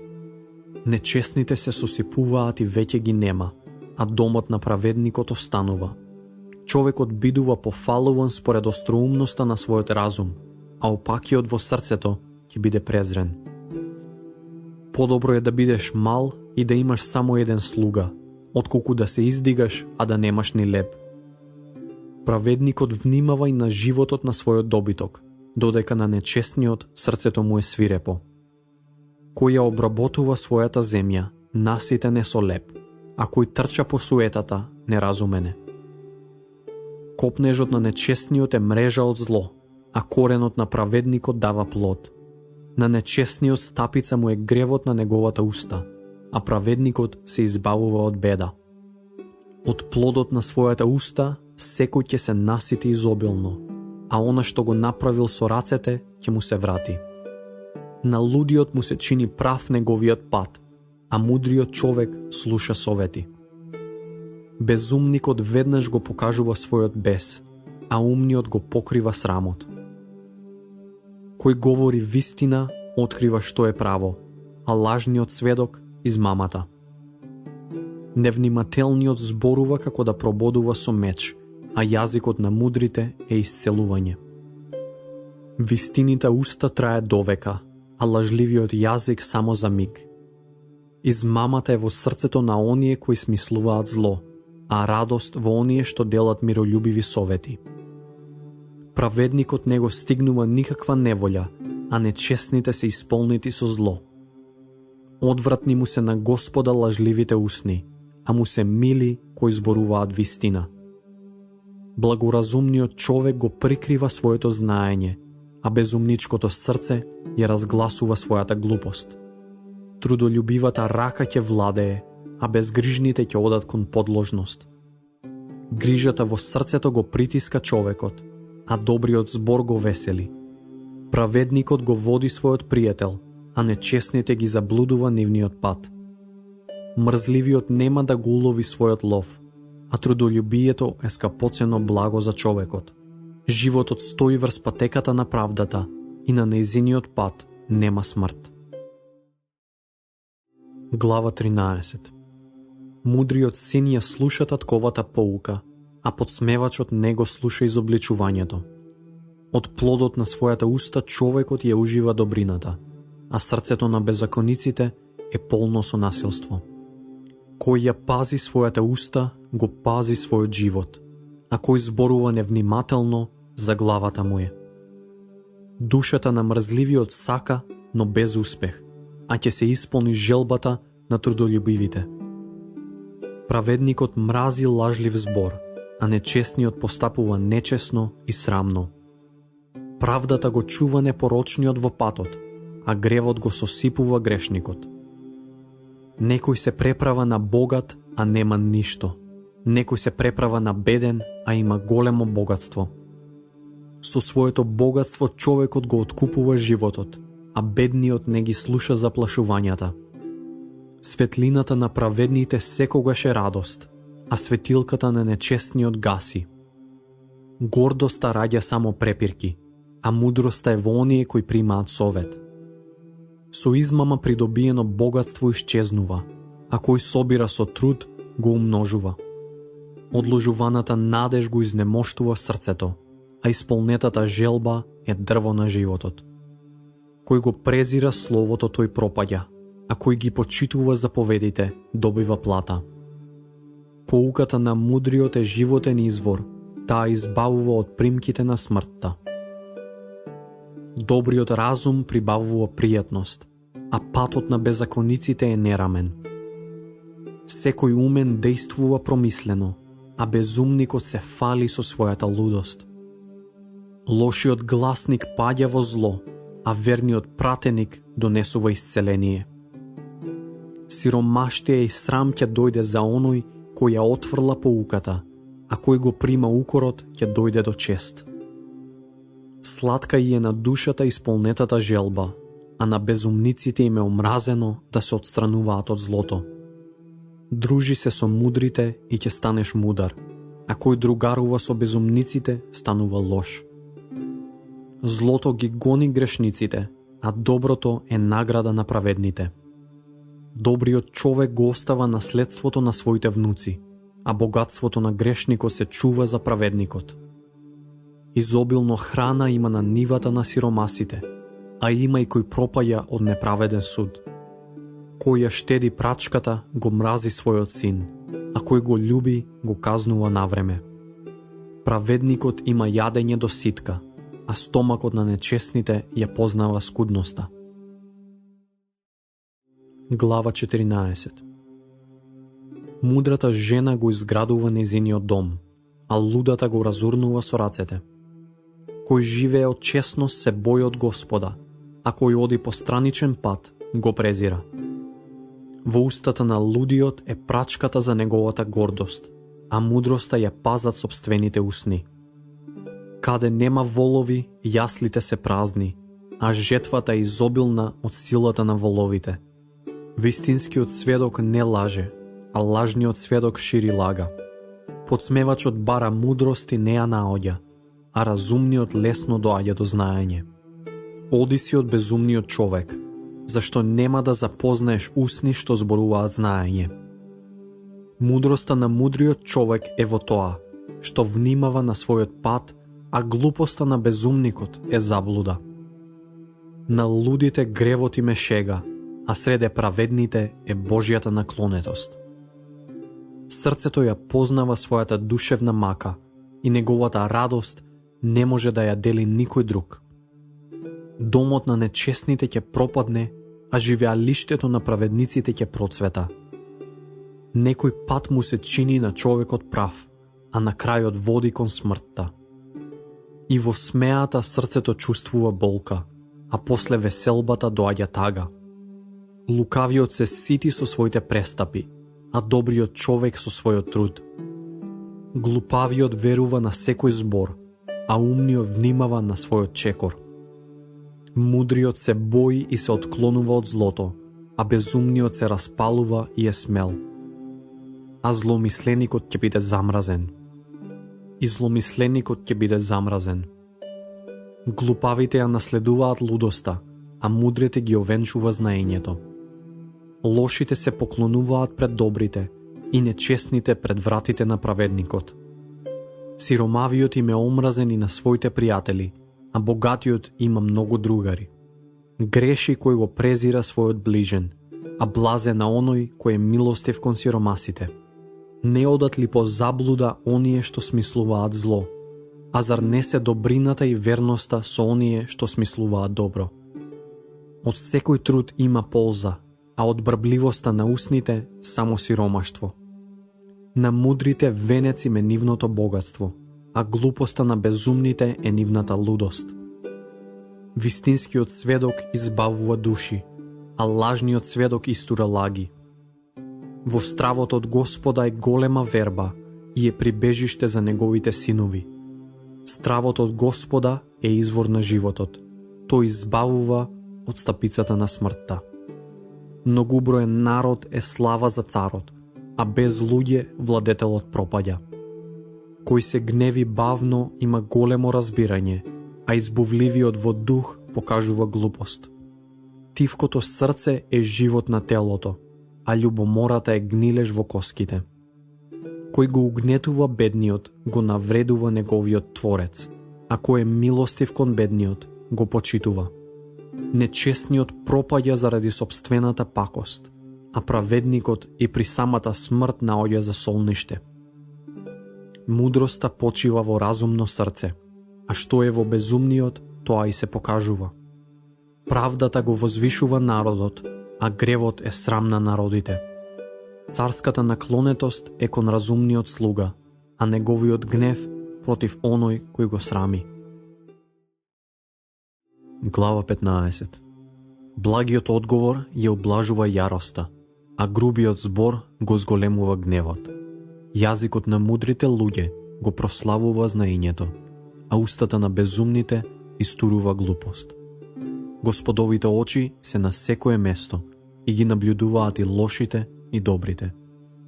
Нечестните се сосипуваат и веќе ги нема, а домот на праведникот останува. Човекот бидува пофалуван според остроумноста на својот разум, а опакиот во срцето ќе биде презрен. Подобро е да бидеш мал и да имаш само еден слуга, отколку да се издигаш, а да немаш ни леб. Праведникот внимава и на животот на својот добиток, додека на нечестниот срцето му е свирепо. Кој ја обработува својата земја, наситен е со леб, а кој трча по суетата, неразумен е. Копнежот на нечестниот е мрежа од зло, а коренот на праведникот дава плод. На нечестниот стапица му е гревот на неговата уста, а праведникот се избавува од беда. Од плодот на својата уста секој ќе се насити изобилно, а она што го направил со рацете ќе му се врати. На лудиот му се чини прав неговиот пат, а мудриот човек слуша совети. Безумникот веднаш го покажува својот бес, а умниот го покрива срамот. Кој говори вистина, открива што е право, а лажниот сведок измамата. Невнимателниот зборува како да прободува со меч, а јазикот на мудрите е исцелување. Вистините уста трае довека, а лажливиот јазик само за миг. Измамата е во срцето на оние кои смислуваат зло, а радост во оние што делат миролюбиви совети. Праведникот не го стигнува никаква неволја, а нечестните се исполнети со зло. Одвратни му се на Господа лажливите усни, а му се мили кои зборуваат вистина. Благоразумниот човек го прикрива своето знаење, а безумничкото срце ја разгласува својата глупост. Трудолюбивата рака ќе владее, а безгрижните ќе одат кон подложност. Грижата во срцето го притиска човекот, а добриот збор го весели. Праведникот го води својот пријател, а нечестните ги заблудува нивниот пат. Мрзливиот нема да го улови својот лов, а трудолюбието е скапоцено благо за човекот. Животот стои врз патеката на правдата и на нејзиниот пат нема смрт. Глава 13. Мудриот син ја слуша татковата поука, а подсмевачот не го слуша изобличувањето. Од плодот на својата уста човекот ја ужива добрината, а срцето на беззакониците е полно со насилство. Кој ја пази својата уста, го пази својот живот, а кој зборува невнимателно, за главата му е. Душата на мрзливиот сака, но без успех, а ќе се исполни желбата на трудолюбивите. Праведникот мрази лажлив збор, а нечестниот постапува нечесно и срамно. Правдата го чува непорочниот во патот, а гревот го сосипува грешникот. Некој се преправа на богат, а нема ништо. Некој се преправа на беден, а има големо богатство. Со своето богатство човекот го откупува животот, а бедниот не ги слуша заплашувањата. Светлината на праведните секогаш е радост, а светилката на нечестниот гаси. Гордоста раѓа само препирки, а мудроста е во оние кои примаат совет. Со измама придобиено богатство исчезнува, а кој собира со труд го умножува. Одложуваната надеж го изнемоштува срцето, а исполнетата желба е дрво на животот. Кој го презира словото, тој пропаѓа, а кој ги почитува заповедите, добива плата. Поуката на мудриот е животен извор, таа избавува од примките на смртта. Добриот разум прибавува пријатност, а патот на беззакониците е нерамен. Секој умен действува промислено, а безумникот се фали со својата лудост. Лошиот гласник паѓа во зло, а верниот пратеник донесува исцеление. Сиромаштија и срам ќе дојде за оној кој ја отфрла поуката, а кој го прима укорот ќе дојде до чест. Сладка и е на душата исполнетата желба, а на безумниците им е омразено да се отстрануваат од злото. Дружи се со мудрите и ќе станеш мудар, а кој другарува со безумниците станува лош. Злото ги гони грешниците, а доброто е награда на праведните. Добриот човек го остава наследството на своите внуци, а богатството на грешникот се чува за праведникот. Изобилно храна има на нивата на сиромасите, а има и кој пропаја од неправеден суд. Кој ја штеди прачката, го мрази својот син, а кој го љуби, го казнува навреме. Праведникот има јадење до ситка, а стомакот на нечестните ја познава скудноста. Глава 14. Мудрата жена го изградува нејзиниот дом, а лудата го разурнува со рацете. Кој живее од честност се бои од Господа, а кој оди по страничен пат го презира. Во устата на лудиот е прачката за неговата гордост, а мудроста ја пазат сопствените усни. Каде нема волови, јаслите се празни, а жетвата е изобилна од силата на воловите. Вистинскиот сведок не лаже, а лажниот сведок шири лага. Подсмевачот бара мудрост и не ја наоѓа, а разумниот лесно доаѓа до знаење. Оди си од безумниот човек, зашто нема да запознаеш усни што зборуваат знаење. Мудроста на мудриот човек е во тоа, што внимава на својот пат, а глупоста на безумникот е заблуда. На лудите гревот им е шега, а среде праведните е Божјата наклонетост. Срцето ја познава својата душевна мака и неговата радост не може да ја дели никој друг. Домот на нечестните ќе пропадне, а живеалиштето на праведниците ќе процвета. Некој пат му се чини на човекот прав, а на крајот води кон смртта. И во смеата срцето чувствува болка, а после веселбата доаѓа тага. Лукавиот се сити со своите престапи, а добриот човек со својот труд. Глупавиот верува на секој збор, а умниот внимава на својот чекор. Мудриот се бои и се отклонува од злото, а безумниот се распалува и е смел. А зломисленикот ќе биде замразен. И зломисленикот ќе биде замразен. Глупавите ја наследуваат лудоста, а мудрите ги овенчува знаењето. Лошите се поклонуваат пред добрите и нечестните пред вратите на праведникот. Сиромавиот им е омразен и на своите пријатели, а богатиот има многу другари. Греши кој го презира својот ближен, а блазе на оној кој е милостив кон сиромасите. Не одат ли по заблуда оние што смислуваат зло, а зар не се добрината и верноста со оние што смислуваат добро? Од секој труд има полза, а од брбливоста на усните само сиромаштво. На мудрите венец им е нивното богатство, а глупоста на безумните е нивната лудост. Вистинскиот сведок избавува души, а лажниот сведок истура лаги. Во стравот од Господа е голема верба и е прибежиште за неговите синови. Стравот од Господа е извор на животот. Тој избавува од стапицата на смртта. Многуброен народ е слава за царот, а без луѓе владетелот пропаѓа. Кој се гневи бавно има големо разбирање, а избувливиот во дух покажува глупост. Тивкото срце е живот на телото, а љубомората е гнилеж во коските. Кој го угнетува бедниот, го навредува неговиот творец, а кој е милостив кон бедниот, го почитува. Нечестниот пропаѓа заради сопствената пакост, а праведникот и при самата смрт наоѓа за солниште. Мудроста почива во разумно срце, а што е во безумниот, тоа и се покажува. Правдата го возвишува народот, а гревот е срам на народите. Царската наклонетост е кон разумниот слуга, а неговиот гнев против оној кој го срами. Глава 15. Благиот одговор ја облажува јароста, а грубиот збор го зголемува гневот. Јазикот на мудрите луѓе го прославува знаењето, а устата на безумните истурува глупост. Господовите очи се на секое место и ги наблюдуваат и лошите и добрите.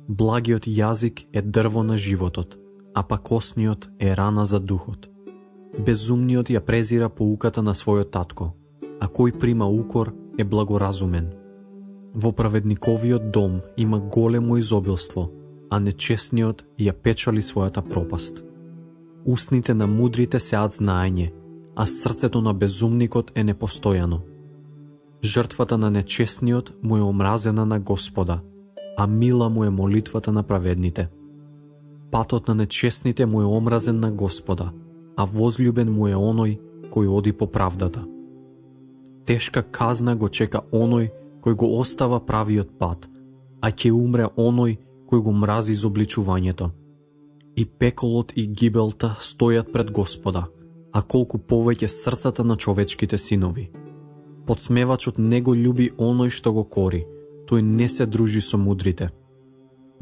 Благиот јазик е дрво на животот, а пакосниот е рана за духот. Безумниот ја презира поуката на својот татко, а кој прима укор е благоразумен. Во праведниковиот дом има големо изобилство, а нечестниот ја печали својата пропаст. Устните на мудрите сеат знаење, а срцето на безумникот е непостојано. Жртвата на нечестниот му е омразена на Господа, а мила му е молитвата на праведните. Патот на нечестните му е омразен на Господа, а возлюбен му е оној кој оди по правдата. Тешка казна го чека оној кој го остава правиот пат, а ќе умре оној кој го мрази изобличувањето. И пеколот и гибелта стојат пред Господа, а колку повеќе срцата на човечките синови. Подсмевачот не го љуби оној што го кори, тој не се дружи со мудрите.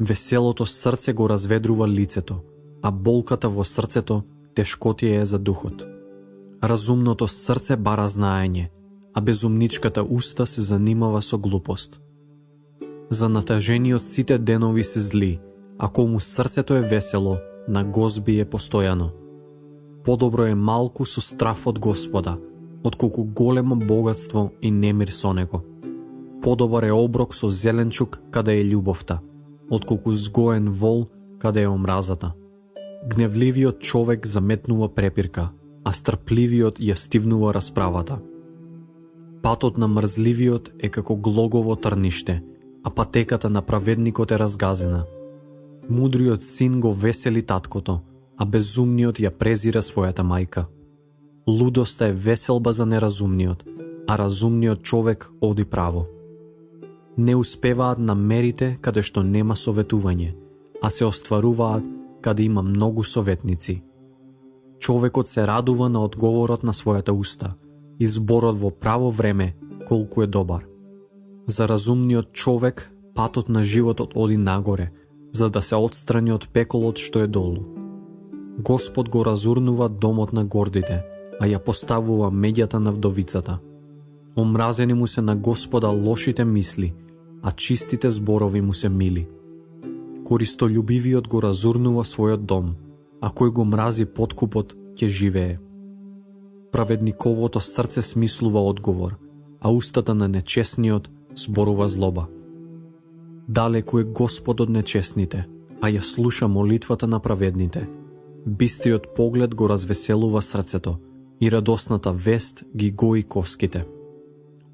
Веселото срце го разведрува лицето, а болката во срцето тешкотија е за духот. Разумното срце бара знаење, а безумничката уста се занимава со глупост. За натажениот сите денови се зли, а кому срцето е весело, на гозби е постојано. Подобро е малку со страф од Господа, отколку големо богатство и немир со него. Подобар е оброк со зеленчук каде е љубовта, отколку згоен вол каде е омразата. Гневливиот човек заметнува препирка, а стрпливиот ја стивнува расправата. Патот на мрзливиот е како глогово трниште, а патеката на праведникот е разгазена. Мудриот син го весели таткото, а безумниот ја презира својата мајка. Лудоста е веселба за неразумниот, а разумниот човек оди право. Не успеваат на мерите каде што нема советување, а се остваруваат каде има многу советници. Човекот се радува на одговорот на својата уста, и зборот во право време колку е добар. За разумниот човек патот на животот оди нагоре, за да се отстрани од пеколот што е долу. Господ го разурнува домот на гордите, а ја поставува меѓата на вдовицата. Омразени му се на Господа лошите мисли, а чистите зборови му се мили. Користолюбивиот го разурнува својот дом, а кој го мрази подкупот ќе живее. Праведниковото срце смислува одговор, а устата на нечестниот зборува злоба. Далеку е Господ од нечестните, а ја слуша молитвата на праведните. Бистриот поглед го развеселува срцето, и радосната вест ги гои коските.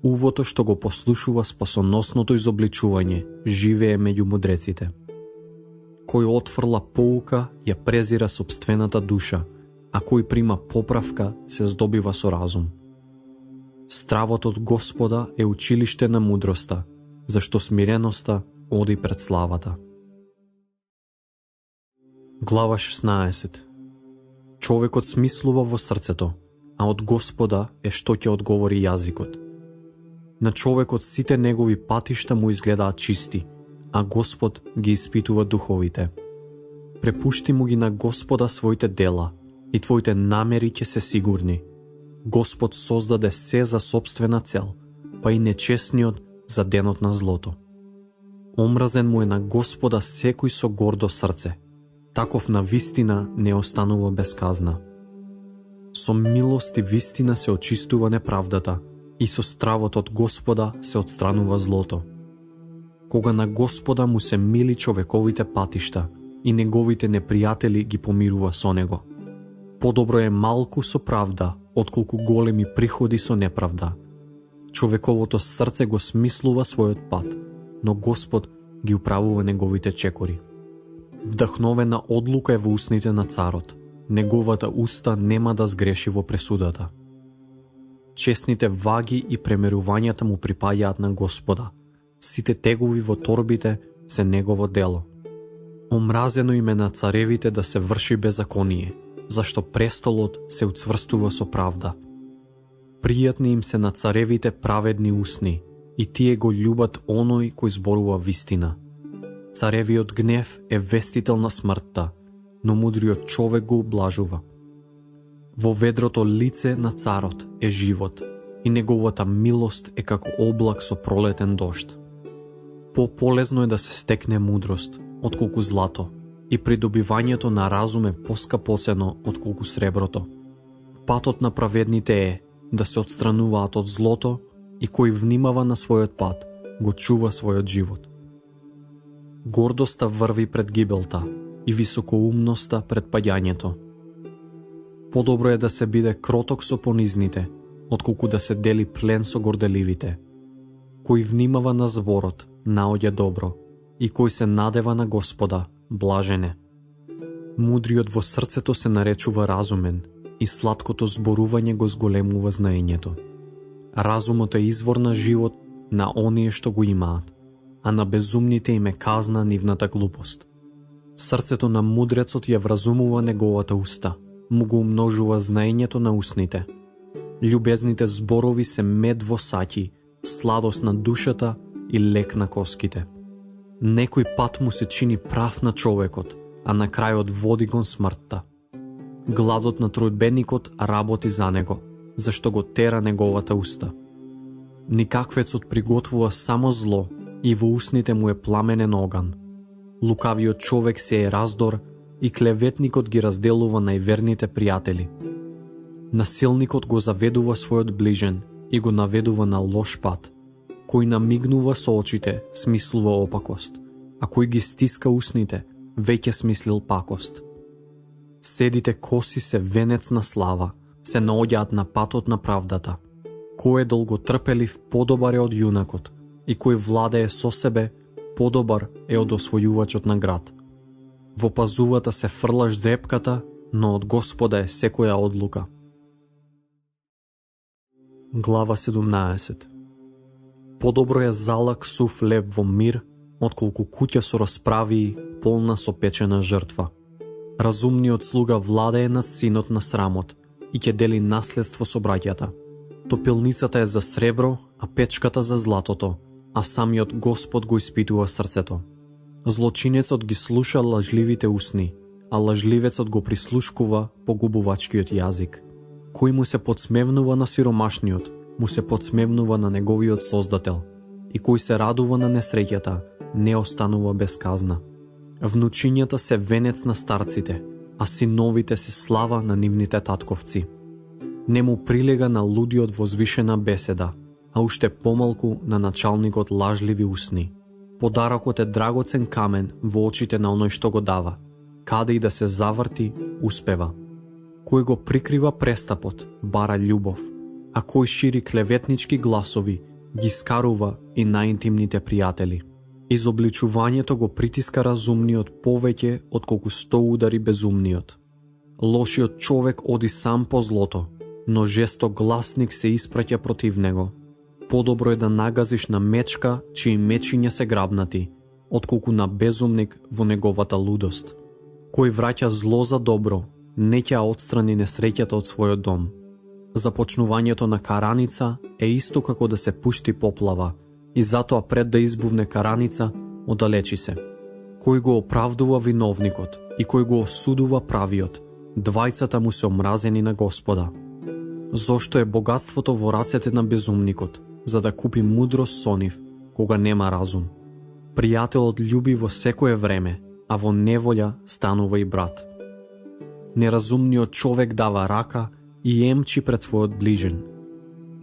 Увото што го послушува спасоносното изобличување, живее меѓу мудреците. Кој отфрла поука, ја презира сопствената душа, а кој прима поправка, се здобива со разум. Стравот од Господа е училиште на мудроста, зашто смиреноста оди пред славата. Глава 16. Човекот смислува во срцето, а од Господа е што ќе одговори јазикот. На човекот сите негови патишта му изгледаат чисти, а Господ ги испитува духовите. Препушти му ги на Господа своите дела, и твоите намери ќе се сигурни. Господ создаде се за собствена цел, па и нечестниот за денот на злото. Омразен му е на Господа секој со гордо срце, таков на вистина не останува без казна. Со милост и вистина се очистува неправдата, и со стравот од Господа се отстранува злото. Кога на Господа му се мили човековите патишта, и неговите непријатели ги помирува со него. Подобро е малку со правда, отколку големи приходи со неправда. Човековото срце го смислува својот пат, но Господ ги управува неговите чекори. Вдахновена одлука е во устните на царот, неговата уста нема да сгреши во пресудата. Честните ваги и премерувањата му припаѓаат на Господа, сите тегови во торбите се негово дело. Омразено им е на царевите да се врши беззаконие, зашто престолот се уцврстува со правда. Пријатни им се на царевите праведни усни, и тие го љубат оној кој зборува вистина. Царевиот гнев е вестител на смртта, но мудриот човек го ублажува. Во ведрото лице на царот е живот, и неговата милост е како облак со пролетен дожд. Пополезно е да се стекне мудрост, отколку злато, и придобивањето на разум е поскапоцено отколку среброто. Патот на праведните е да се отстрануваат од злото и кој внимава на својот пат, го чува својот живот. Гордоста врви пред гибелта и високоумноста пред паѓањето. Подобро е да се биде кроток со понизните, отколку да се дели плен со горделивите. Кој внимава на зборот, наоѓа добро, и кој се надева на Господа, блажен е. Мудриот во срцето се наречува разумен, и сладкото зборување го зголемува знаењето. Разумот е извор на живот на оние што го имаат, а на безумните им е казна нивната глупост. Срцето на мудрецот ја вразумува неговата уста, му го умножува знаењето на устните. Љубезните зборови се мед во саќи, сладост на душата и лек на коските. Некој пат му се чини прав на човекот, а на крајот води кон смртта. Гладот на трујбеникот работи за него, зашто го тера неговата уста. Никаквецот приготвува само зло и во устните му е пламенен оган. Лукавиот човек се е раздор и клеветникот ги разделува најверните пријатели. Насилникот го заведува својот ближен и го наведува на лош пат. Кој намигнува со очите, смислува опакост, а кој ги стиска устните, веќе смислил пакост. Седите коси се венец на слава, се наоѓаат на патот на правдата. Кој е долготрпелив, подобар е од јунакот, и кој владее со себе, подобар е од освојувачот на град. Во пазувата се фрлаш дрепката, но од Господа е секоја одлука. Глава 17. Подобро е залак сув лев во мир, отколку куќа со расправии, полна со печена жртва. Разумниот слуга владее над синот на срамот и ќе дели наследство со браќата. Топилницата е за сребро, а печката за златото, а самиот Господ го испитува срцето. Злочинецот ги слуша лажливите усни, а лажливецот го прислушкува погубувачкиот јазик. Кој му се подсмевнува на сиромашниот, му се подсмевнува на неговиот Создател, и кој се радува на несреќата, не останува без казна. Внучињата се венец на старците, а синовите се слава на нивните татковци. Не му прилега на лудиот возвишена беседа, а уште помалку на началникот лажливи усни. Подарокот е драгоцен камен во очите на оној што го дава. Каде и да се заврти, успева. Кој го прикрива престапот, бара љубов, а кој шири клеветнички гласови, ги скарува и најинтимните пријатели. Изобличувањето го притиска разумниот повеќе отколку 100 удари безумниот. Лошиот човек оди сам по злото, но жесток гласник се испраќа против него. Подобро е да нагазиш на мечка, чии мечиња се грабнати, отколку на безумник во неговата лудост. Кој враќа зло за добро, не ќе отстрани несреќата од својот дом. Започнувањето на караница е исто како да се пушти поплава, и затоа пред да избувне караница, оддалечи се. Кој го оправдува виновникот и кој го осудува правиот, двајцата му се омразени на Господа. Зошто е богатството во рацете на безумникот, за да купи мудрост со нив, кога нема разум. Пријателот љуби во секое време, а во неволја станува и брат. Неразумниот човек дава рака и емчи пред својот ближен.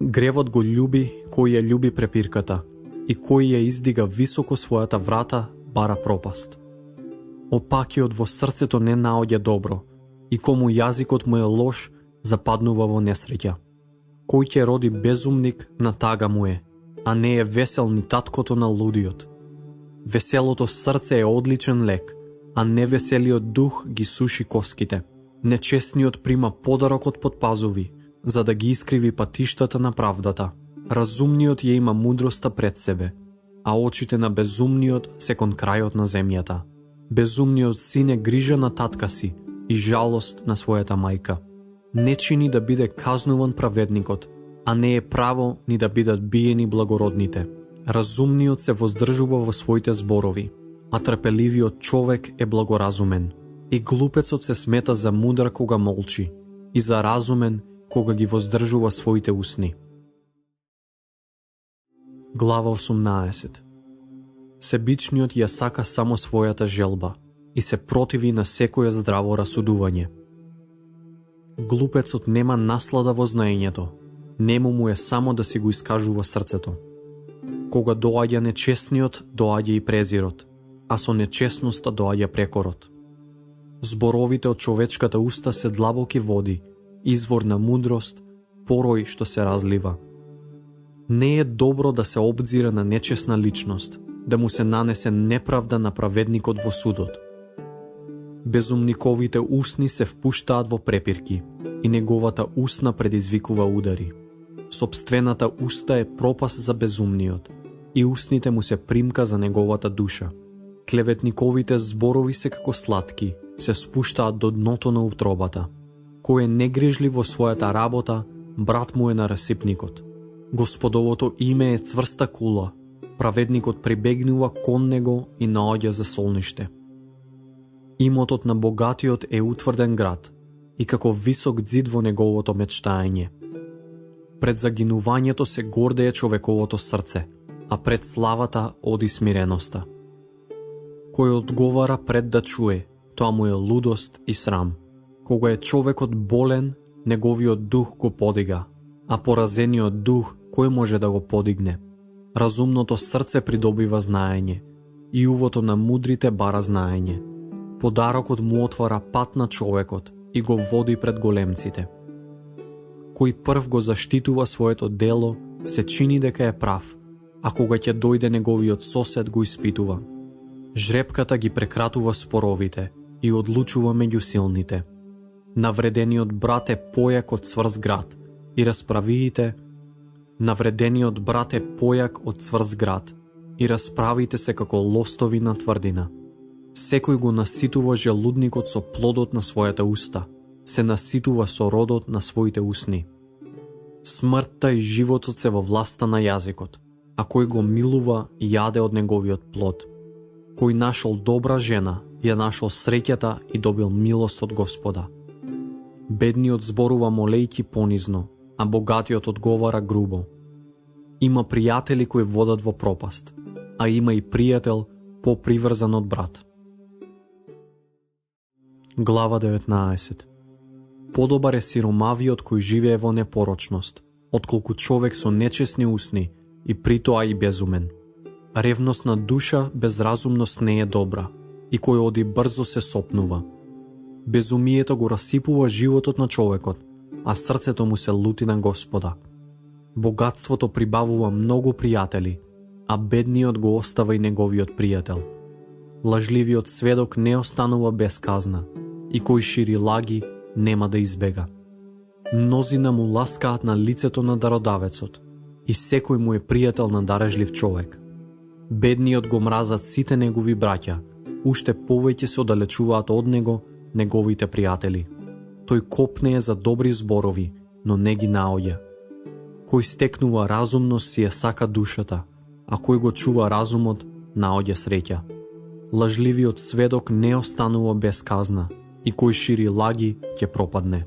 Гревот го љуби кој ја љуби препирката, и кој ја издига високо својата врата, бара пропаст. Опакиот во срцето не наоѓа добро, и кому јазикот му е лош, западнува во несреќа. Кој ќе роди безумник, на тага му е, а не е весел ни таткото на лудиот. Веселото срце е одличен лек, а невеселиот дух ги суши коските. Нечестниот прима подарокот под пазуви, за да ги искриви патиштата на правдата. Разумниот ја има мудроста пред себе, а очите на безумниот се кон крајот на земјата. Безумниот син е грижа на татка си и жалост на својата мајка. Не чини да биде казнуван праведникот, а не е право ни да бидат биени благородните. Разумниот се воздржува во своите зборови, а трпеливиот човек е благоразумен. И глупецот се смета за мудар кога молчи, и за разумен кога ги воздржува своите усни. Глава 18. Себичниот ја сака само својата желба, и се противи на секое здраво расудување. Глупецот нема наслада во знаењето, нему му е само да си го искажува срцето. Кога доаѓа нечестниот, доаѓа и презирот, а со нечестноста доаѓа прекорот. Зборовите од човечката уста се длабоки води, извор на мудрост, порој што се разлива. Не е добро да се обзира на нечесна личност, да му се нанесе неправда на праведникот во судот. Безумниковите усни се впуштаат во препирки и неговата устна предизвикува удари. Собствената уста е пропаст за безумниот и устните му се примка за неговата душа. Клеветниковите зборови се како сладки, се спуштаат до дното на утробата. Кој е негрижлив во својата работа, брат му е на расипникот. Господовото име е цврста кула, праведникот прибегнува кон него и наоѓа за солниште. Имотот на богатиот е утврден град и како висок ѕид во неговото мечтаење. Пред загинувањето се гордее човековото срце, а пред славата оди смиреноста. Кој одговара пред да чуе, тоа му е лудост и срам. Кога е човекот болен, неговиот дух го подига, а поразениот дух кој може да го подигне? Разумното срце придобива знаење, и увото на мудрите бара знаење. Подарокот му отвара пат на човекот и го води пред големците. Кој прв го заштитува своето дело, се чини дека е прав, а кога ќе дојде неговиот сосед го испитува. Жрепката ги прекратува споровите и одлучува меѓу силните. Навредениот брат е појак од цврст град и расправиите се како лостови на тврдина. Секој го наситува желудникот со плодот на својата уста, се наситува со родот на своите усни. Смртта и животот се во власта на јазикот, а кој го милува јаде од неговиот плод. Кој нашол добра жена, ја нашол среќата и добил милост од Господа. Бедниот зборува молејки понизно, а богатиот одговара грубо. Има пријатели кои водат во пропаст, а има и пријател поприврзан од брат. Глава 19. Подобар е сиромавиот кој живее во непорочност, отколку човек со нечесни усни и притоа и безумен. Ревностна душа без разумност не е добра, и кој оди брзо се сопнува. Безумието го расипува животот на човекот, а срцето му се лути на Господа. Богатството прибавува многу пријатели, а бедниот го остава и неговиот пријател. Лажливиот сведок не останува без казна, и кој шири лаги нема да избега. Мнозина му ласкаат на лицето на дародавецот, и секој му е пријател на дарежлив човек. Бедниот го мразат сите негови браќа, уште повеќе се оддалечуваат од него неговите пријатели. Тој копнее за добри зборови, но не ги наоѓа. Кој стекнува разумност си ја сака душата, а кој го чува разумот, наоѓа среќа. Лажливиот сведок не останува без казна, и кој шири лаги ќе пропадне.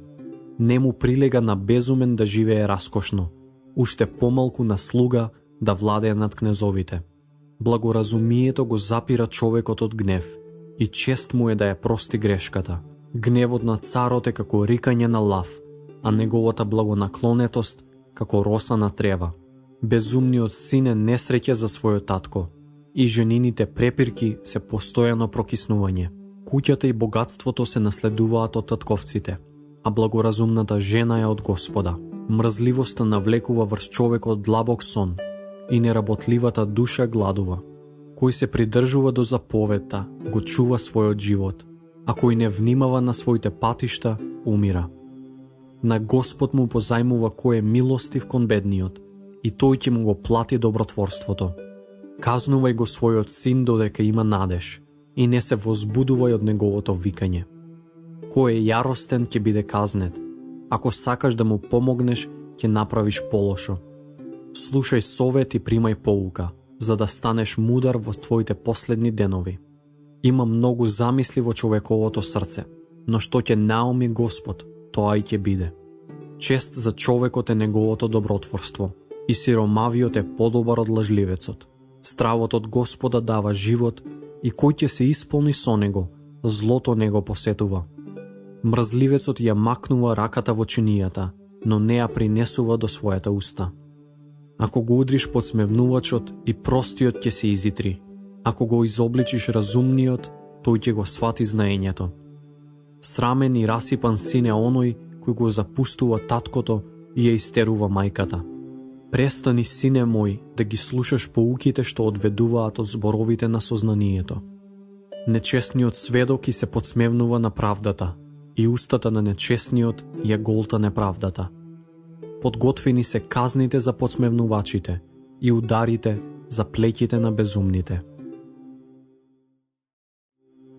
Не му прилега на безумен да живее раскошно, уште помалку на слуга да владее над кнезовите. Благоразумието го запира човекот од гнев, и чест му е да ја прости грешката. Гневот на царот е како рикање на лав, а неговата благонаклонетост како роса на трева. Безумниот син е несреќа за својот татко, и женините препирки се постојано прокиснување. Куќата и богатството се наследуваат од татковците, а благоразумната жена е од Господа. Мрзливоста навлекува врз човекот длабок сон, и неработливата душа гладува. Кој се придржува до заповедта, го чува својот живот, а кој не внимава на своите патишта, умира. На Господ му позајмува кој е милостив кон бедниот, и тој ќе му го плати добротворството. Казнувај го својот син додека има надеж, и не се возбудувај од неговото викање. Кој е јаростен ќе биде казнет, ако сакаш да му помогнеш, ќе направиш полошо. Слушај совет и примај поука, за да станеш мудар во твоите последни денови. Има многу замисли во човековото срце, но што ќе науми Господ, тоа и ќе биде. Чест за човекот е неговото добротворство, и сиромавиот е подобар од лажливецот. Стравот од Господа дава живот, и кој ќе се исполни со него, злото не го посетува. Мрзливецот ја макнува раката во чинијата, но не ја принесува до својата уста. Ако го удриш подсмевнувачот, и простиот ќе се изитри. Ако го изобличиш разумниот, тој ќе го свати знаењето. Срамен и расипан син е оној кој го запустува таткото и ја истерува мајката. Престани, сине мој, да ги слушаш поуките што одведуваат од зборовите на сознанието. Нечесниот сведок и се подсмевнува на правдата, и устата на нечесниот ја голта неправдата. Подготвени се казните за подсмевнувачите и ударите за плеќите на безумните.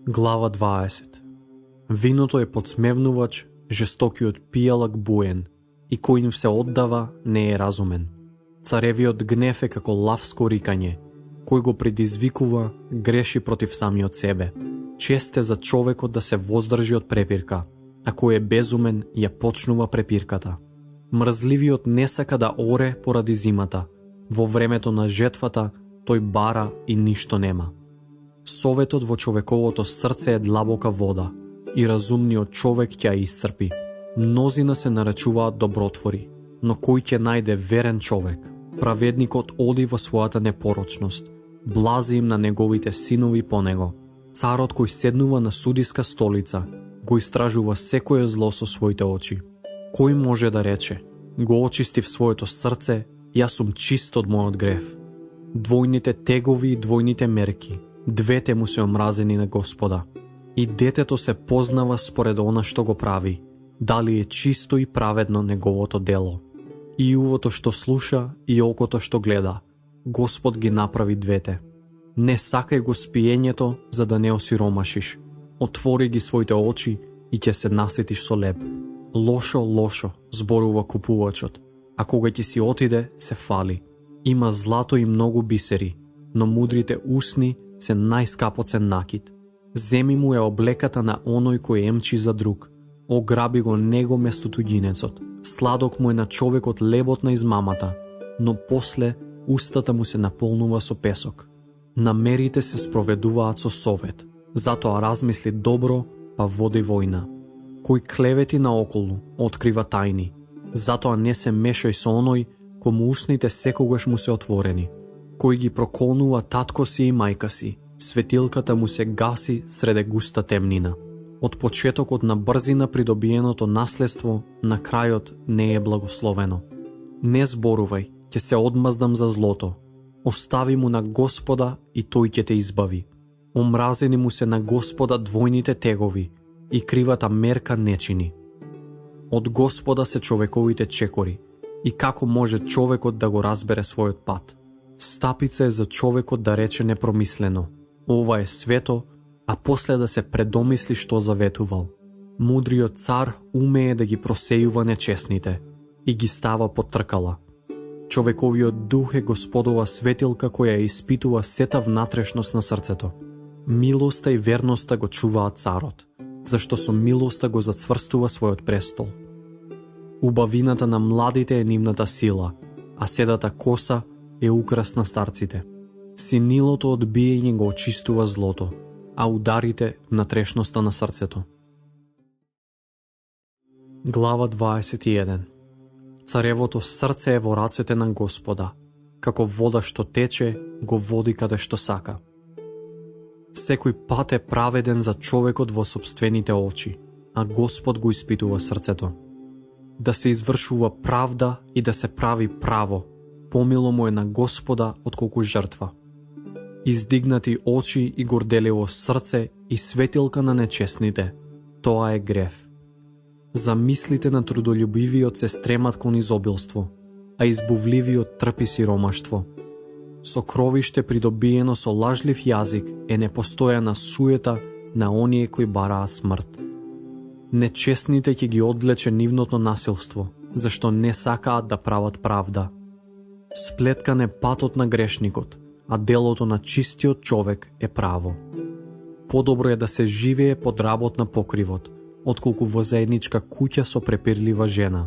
Глава 20. Виното е подсмевнувач, жестокиот пијалак буен, и кој им се оддава не е разумен. Царевиот гнев е како лавско рикање, кој го предизвикува, греши против самиот себе. Чест е за човекот да се воздржи од препирка, а кој е безумен ја почнува препирката. Мрзливиот не сака да оре поради зимата, во времето на жетвата тој бара и ништо нема. Советот во човековото срце е длабока вода, и разумниот човек ќе ја исцрпи. Мнозина се наречуваат добротвори, но кој ќе најде верен човек? Праведникот оди во својата непорочност, блази им на неговите синови по него. Царот кој седнува на судиска столица, го истражува секое зло со своите очи. Кој може да рече, го очистив своето срце, јас сум чист од мојот грев. Двојните тегови и двојните мерки, двете му се омразени на Господа. И детето се познава според она што го прави, дали е чисто и праведно неговото дело. И увото што слуша и окото што гледа, Господ ги направи двете. Не сакај го спиењето за да не осиромашиш. Отвори ги своите очи и ќе се наситиш со леб. Лошо, лошо, зборува купувачот, а кога ќе си отиде, се фали. Има злато и многу бисери, но мудрите усни се најскапоцен накид. Земи му е облеката на оној кој емчи за друг. Ограби го него место туѓинецот. Сладок му е на човекот лебот на измамата, но после устата му се наполнува со песок. Намерите се спроведуваат со совет, затоа размисли добро, па води војна. Кој клевети наоколу, открива тајни, затоа не се мешај со оној кому устните секогаш му се отворени. Кој ги проколнува татко си и мајка си, светилката му се гаси среде густа темнина. Од почетокот на брзина придобиеното наследство, на крајот не е благословено. Не зборувај, ќе се одмаздам за злото. Остави му на Господа и тој ќе те избави. Омразени му се на Господа двојните тегови и кривата мерка не чини. Од Господа се човековите чекори и како може човекот да го разбере својот пат. Стапица е за човекот да рече непромислено. Ова е свето, а после да се предомисли што заветувал. Мудриот цар умее да ги просејува нечесните и ги става под тркала. Човековиот дух е Господова светилка која испитува сета внатрешност на срцето. Милоста и верноста го чуваат царот, зашто со милоста го зацврстува својот престол. Убавината на младите е нивната сила, а седата коса е украс на старците. Синилото одбиење го очистува злото, а ударите внатрешноста на срцето. Глава 21. Царевото срце е во рацете на Господа, како вода што тече, го води каде што сака. Секој пат е праведен за човекот во сопствените очи, а Господ го испитува срцето. Да се извршува правда и да се прави право, помило му е на Господа отколку жртва. Издигнати очи и горделиво срце и светилка на нечесните, тоа е грев. Замислите на трудолюбивиот се стремат кон изобилство, а избувливиот трпи сиромаштво. Сокровиште придобиено со лажлив јазик е непостојана суета на оние кои бараат смрт. Нечесните ќе ги одвлече нивното насилство, зашто не сакаат да прават правда. Сплеткан е патот на грешникот, а делото на чистиот човек е право. Подобро е да се живее под работ на покривот, отколку во заедничка куќа со препирлива жена.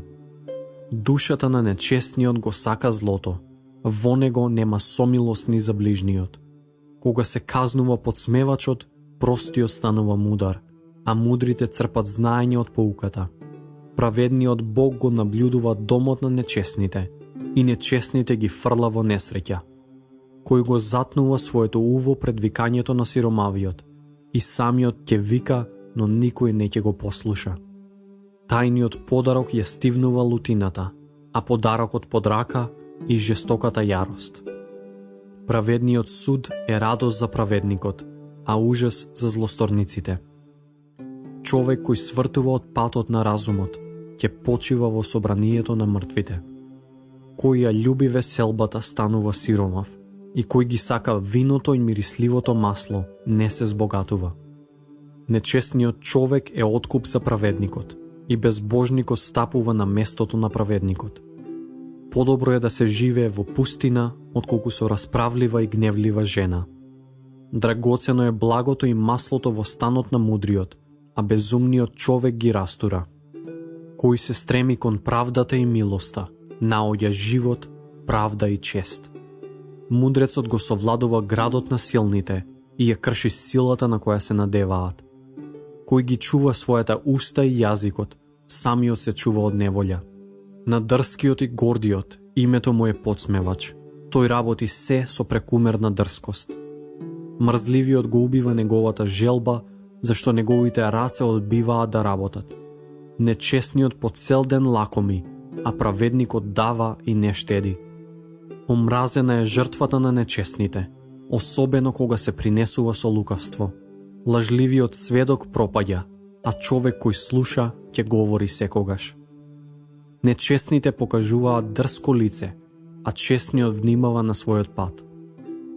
Душата на нечестниот го сака злото, во него нема сомилост ни за ближниот. Кога се казнува подсмевачот, Простиот станува мудар, а мудрите црпат знаење од поуката. Праведниот Бог го наблюдува домот на нечесните и нечесните ги фрла во несреќа. Кој го затнува своето уво пред викањето на сиромавиот и самиот ќе вика, но никој не ќе го послуша. Тајниот подарок ја стивнува лутината, а подарокот под рака и жестоката јарост. Праведниот суд е радост за праведникот, а ужас за злосторниците. Човек кој свртува од патот на разумот, ќе почива во собранието на мртвите. Кој ја љуби веселбата станува сиромав, и кој ги сака виното и мирисливото масло не се збогатува. Нечесниот човек е откуп за праведникот, и безбожникот стапува на местото на праведникот. Подобро е да се живее во пустина, отколку со расправлива и гневлива жена. Драгоцено е благото и маслото во станот на мудриот, а безумниот човек ги растура. Кој се стреми кон правдата и милоста, наоѓа живот, правда и чест. Мудрецот го совладува градот на силните и ја крши силата на која се надеваат. Кој ги чува својата уста и јазикот, самиот се чува од неволја. На дрскиот и гордиот името му е подсмевач. Тој работи се со прекумерна дрскост. Мрзливиот го убива неговата желба, зашто неговите раце одбиваат да работат. Нечесниот по цел ден лакоми, а праведникот дава и не штеди. Омразена е жртвата на нечесните, особено кога се принесува со лукавство. Лажливиот сведок пропаѓа, а човек кој слуша ќе говори секогаш. Нечесните покажуваат дрско лице, а честниот внимава на својот пат.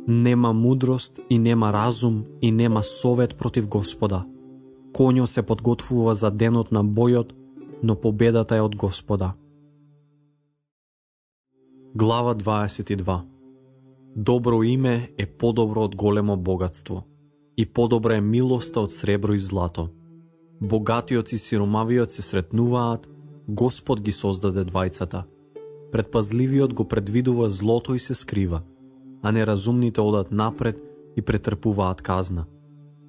Нема мудрост и нема разум и нема совет против Господа. Конјот се подготвува за денот на бојот, но победата е од Господа. Глава 22. Добро име е подобро од големо богатство, и подобра е милоста од сребро и злато. Богатиот и сиромавиот се сретнуваат, Господ ги создаде двајцата. Предпазливиот го предвидува злото и се скрива, а неразумните одат напред и претрпуваат казна.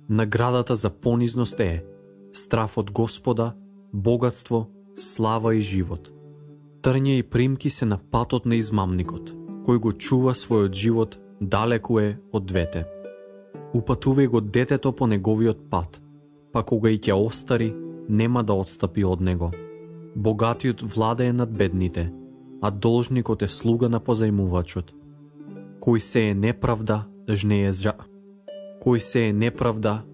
Наградата за понизност е страв од Господа, богатство, слава и живот. Трње и примки се на патот на измамникот, кој го чува својот живот, далеку е од двете. Упатувај го детето по неговиот пат, па кога и ќе остари, нема да отстапи од него. Богатиот владее над бедните, а должникот е слуга на позајмувачот. Кој се е неправда,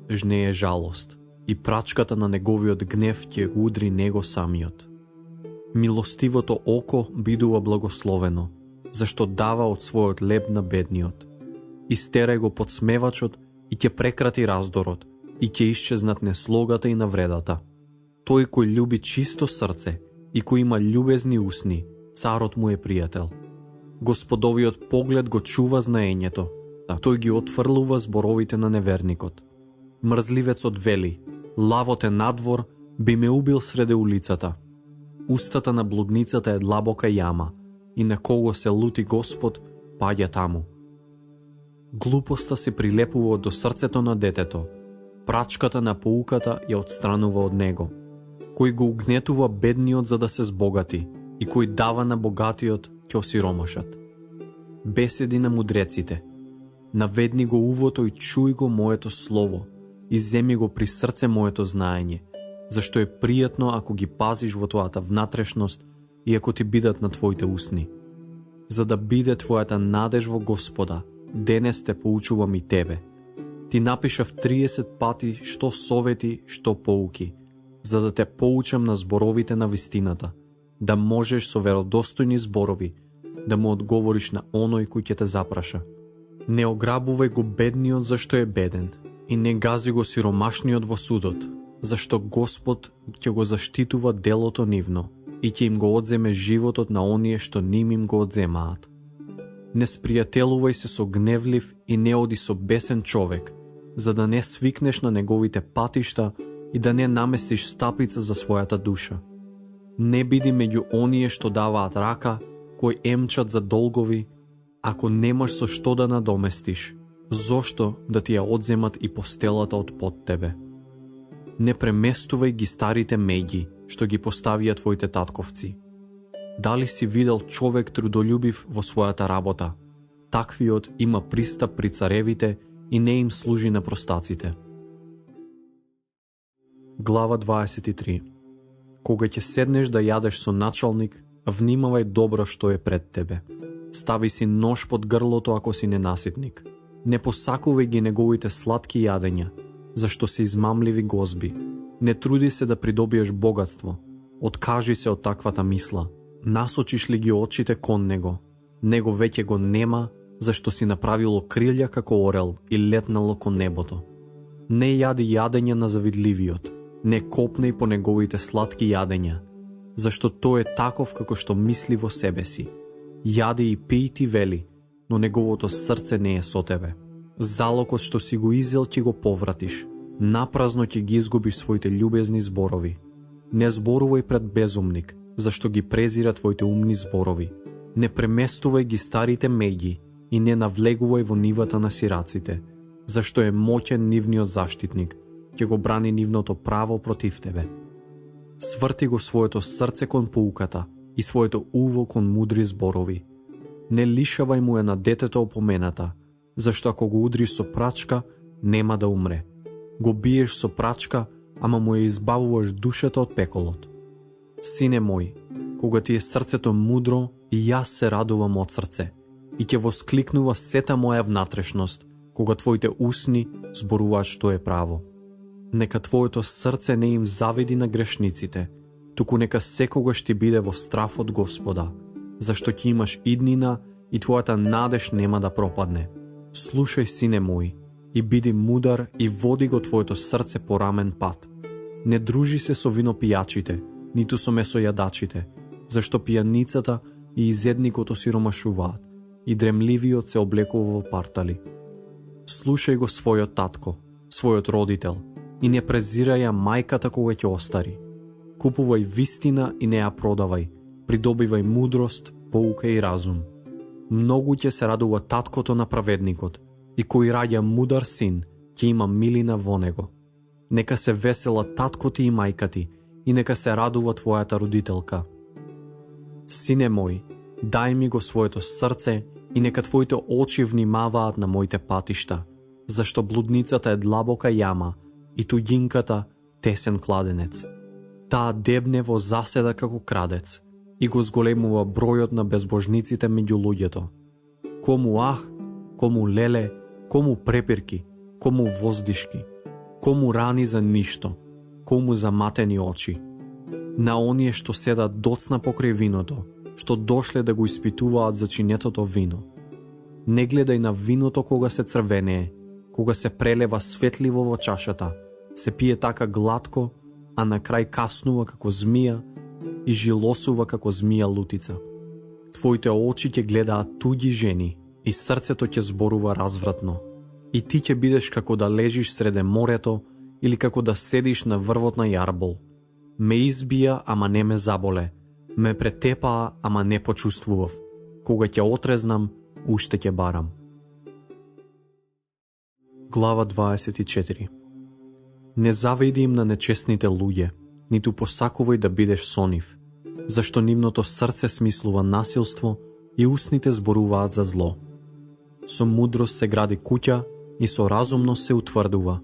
жнее жалост, и прачката на неговиот гнев ќе удри него самиот. Милостивото око бидува благословено, зашто дава од својот леб на бедниот. Истерај го подсмевачот и ќе прекрати раздорот, и ќе исчезнат неслогата и навредата. Тој кој љуби чисто срце и кој има љубезни усни, царот му е пријател. Господовиот поглед го чува знаењето, а тој ги отфрлува зборовите на неверникот. Мрзливецот вели: лавот е надвор, би ме убил среде улицата. Устата на блудницата е длабока јама, и на кого се лути Господ, паѓа таму. Глупоста се прилепува до срцето на детето, прачката на поуката ја отстранува од него. Кој го угнетува бедниот за да се збогати, и кој дава на богатиот ќе осиромашат. Беседи на мудреците: наведни го увото и чуј го моето слово, и земи го при срце моето знаење, зашто е пријатно ако ги пазиш во твојата внатрешност и ако ти бидат на твоите усни. За да биде твојата надеж во Господа, денес те поучувам и тебе. Ти напишав 30 пати што совети, што поуки, за да те поучам на зборовите на вистината, да можеш со веродостојни зборови да му одговориш на оној кој ќе те запраша. Не ограбувај го бедниот зашто е беден, и не гази го сиромашниот во судот, зашто Господ ќе го заштитува делото нивно и ќе им го одземе животот на оние што ним им го одземаат. Не спријателувај се со гневлив и не оди со бесен човек, за да не свикнеш на неговите патишта и да не наместиш стапица за својата душа. Не биди меѓу оние што даваат рака, кои емчат за долгови, ако немаш со што да надоместиш, Зошто да ти ја одземат и постелата од под тебе? Не преместувај ги старите меѓи, што ги поставија твоите татковци. Дали си видел човек трудолюбив во својата работа? Таквиот има пристап при царевите и не им служи на простаците. Глава 23. Кога ќе седнеш да јадеш со началник, внимавај добро што е пред тебе. Стави си нож под грлото ако си ненаситник. Не посакувај ги неговите сладки јадења, зашто се измамливи гозби. Не труди се да придобиеш богатство. Откажи се од таквата мисла. Насочиш ли ги очите кон него? Него веќе го нема, зашто си направило крилја како орел и летнало кон небото. Не јади јадење на завидливиот, не копнеј по неговите сладки јадења, зашто тој е таков како што мисли во себе си. Јади и пиј ти вели, но неговото срце не е со тебе. Залокот што си го изел ќе го повратиш, напразно ќе ги изгубиш своите љубезни зборови. Не зборувај пред безумник, зашто ги презира твоите умни зборови. Не преместувај ги старите меѓи и не навлегувај во нивата на сираците, зашто е моќен нивниот заштитник, ќе го брани нивното право против тебе. Сврти го своето срце кон поуката и своето уво кон мудри зборови. Не лишавај му е на детето опомената, зашто ако го удриш со прачка, нема да умре. Го биеш со прачка, ама му ја избавуваш душата од пеколот. Сине мој, кога ти е срцето мудро, и јас се радувам од срце, и ќе воскликнува сета моја внатрешност, кога твоите усни зборуваат што е право. Нека твоето срце не им завиди на грешниците, туку нека секогаш ти биде во страф од Господа, зашто ќе имаш иднина и твојата надеж нема да пропадне. Слушај, сине мој, и биди мудар и води го твоето срце по рамен пат. Не дружи се со винопијачите, ниту со месојадачите, зашто пијаницата и изедникот осиромашуваат, и дремливиот се облекува во партали. Слушај го својот татко, својот родител, и не презирај ја мајката кога ќе остари. Купувај вистина и не ја продавај, придобивај мудрост, поука и разум. Многу ќе се радува таткото на праведникот, и кој раѓа мудар син, ќе има милина во него. Нека се весела татко ти и мајка ти, и нека се радува твојата родителка. Сине мој, дај ми го своето срце и нека твоите очи внимаваат на моите патишта, зашто блудницата е длабока јама и туѓинката тесен кладенец. Таа дебне во заседа како крадец и го зголемува бројот на безбожниците меѓу луѓето. Кому ах, кому леле, кому препирки, кому воздишки, кому рани за ништо, кому заматени очи. На оние што седат доцна покрај виното, што дошле да го испитуваат за чинетото вино. Не гледај на виното кога се црвенее, кога се прелева светливо во чашата, се пие така глатко, а на крај каснува како змија и жилосува како змија лутица. Твоите очи ќе гледаат туѓи жени и срцето ќе зборува развратно. И ти ќе бидеш како да лежиш среде морето или како да седиш на врвот на јарбол. Ме избија, ама не ме заболе. Ме претепаа, ама не почувствував. Кога ќе отрезнам, уште ќе барам. Глава 24. Не завиди им на нечестните луѓе, ниту посакувај да бидеш со нив, зашто нивното срце смислува насилство и устните зборуваат за зло. Со мудрост се гради куќа и со разумност се утврдува,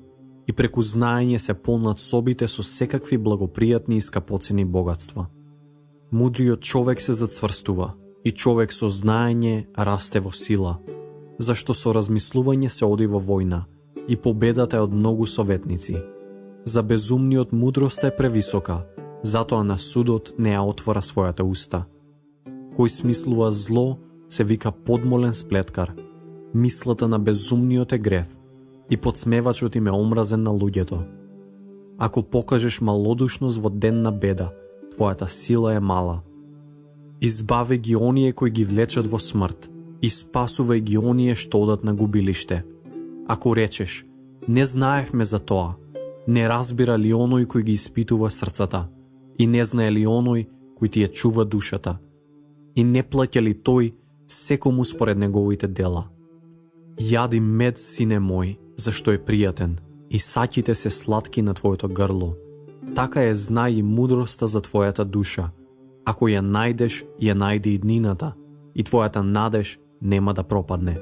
и преку знаење се полнат собите со секакви благопријатни и скапоцени богатства. Мудриот човек се зацврстува, и човек со знаење расте во сила, зашто со размислување се оди во војна, и победата е од многу советници. За безумниот мудроста е превисока, затоа на судот не ја отвора својата уста. Кој смислува зло, се вика подмолен сплеткар. Мислата на безумниот е грев, и подсмевачот им е омразен на луѓето. Ако покажеш малодушност во ден на беда, твојата сила е мала. Избави ги оние кои ги влечат во смрт, и спасувај ги оние што одат на губилиште. Ако речеш, не знаевме за тоа, не разбира ли оној кој ги испитува срцата, и не знае ли оној кој ти ја чува душата, и не плаќа ли тој секому според неговите дела. Јади мед, сине мој, зашто е пријатен, и саќите се сладки на твоето грло. Така е знај и мудроста за твојата душа. Ако ја најдеш, ја најди и днината, и твојата надеж нема да пропадне.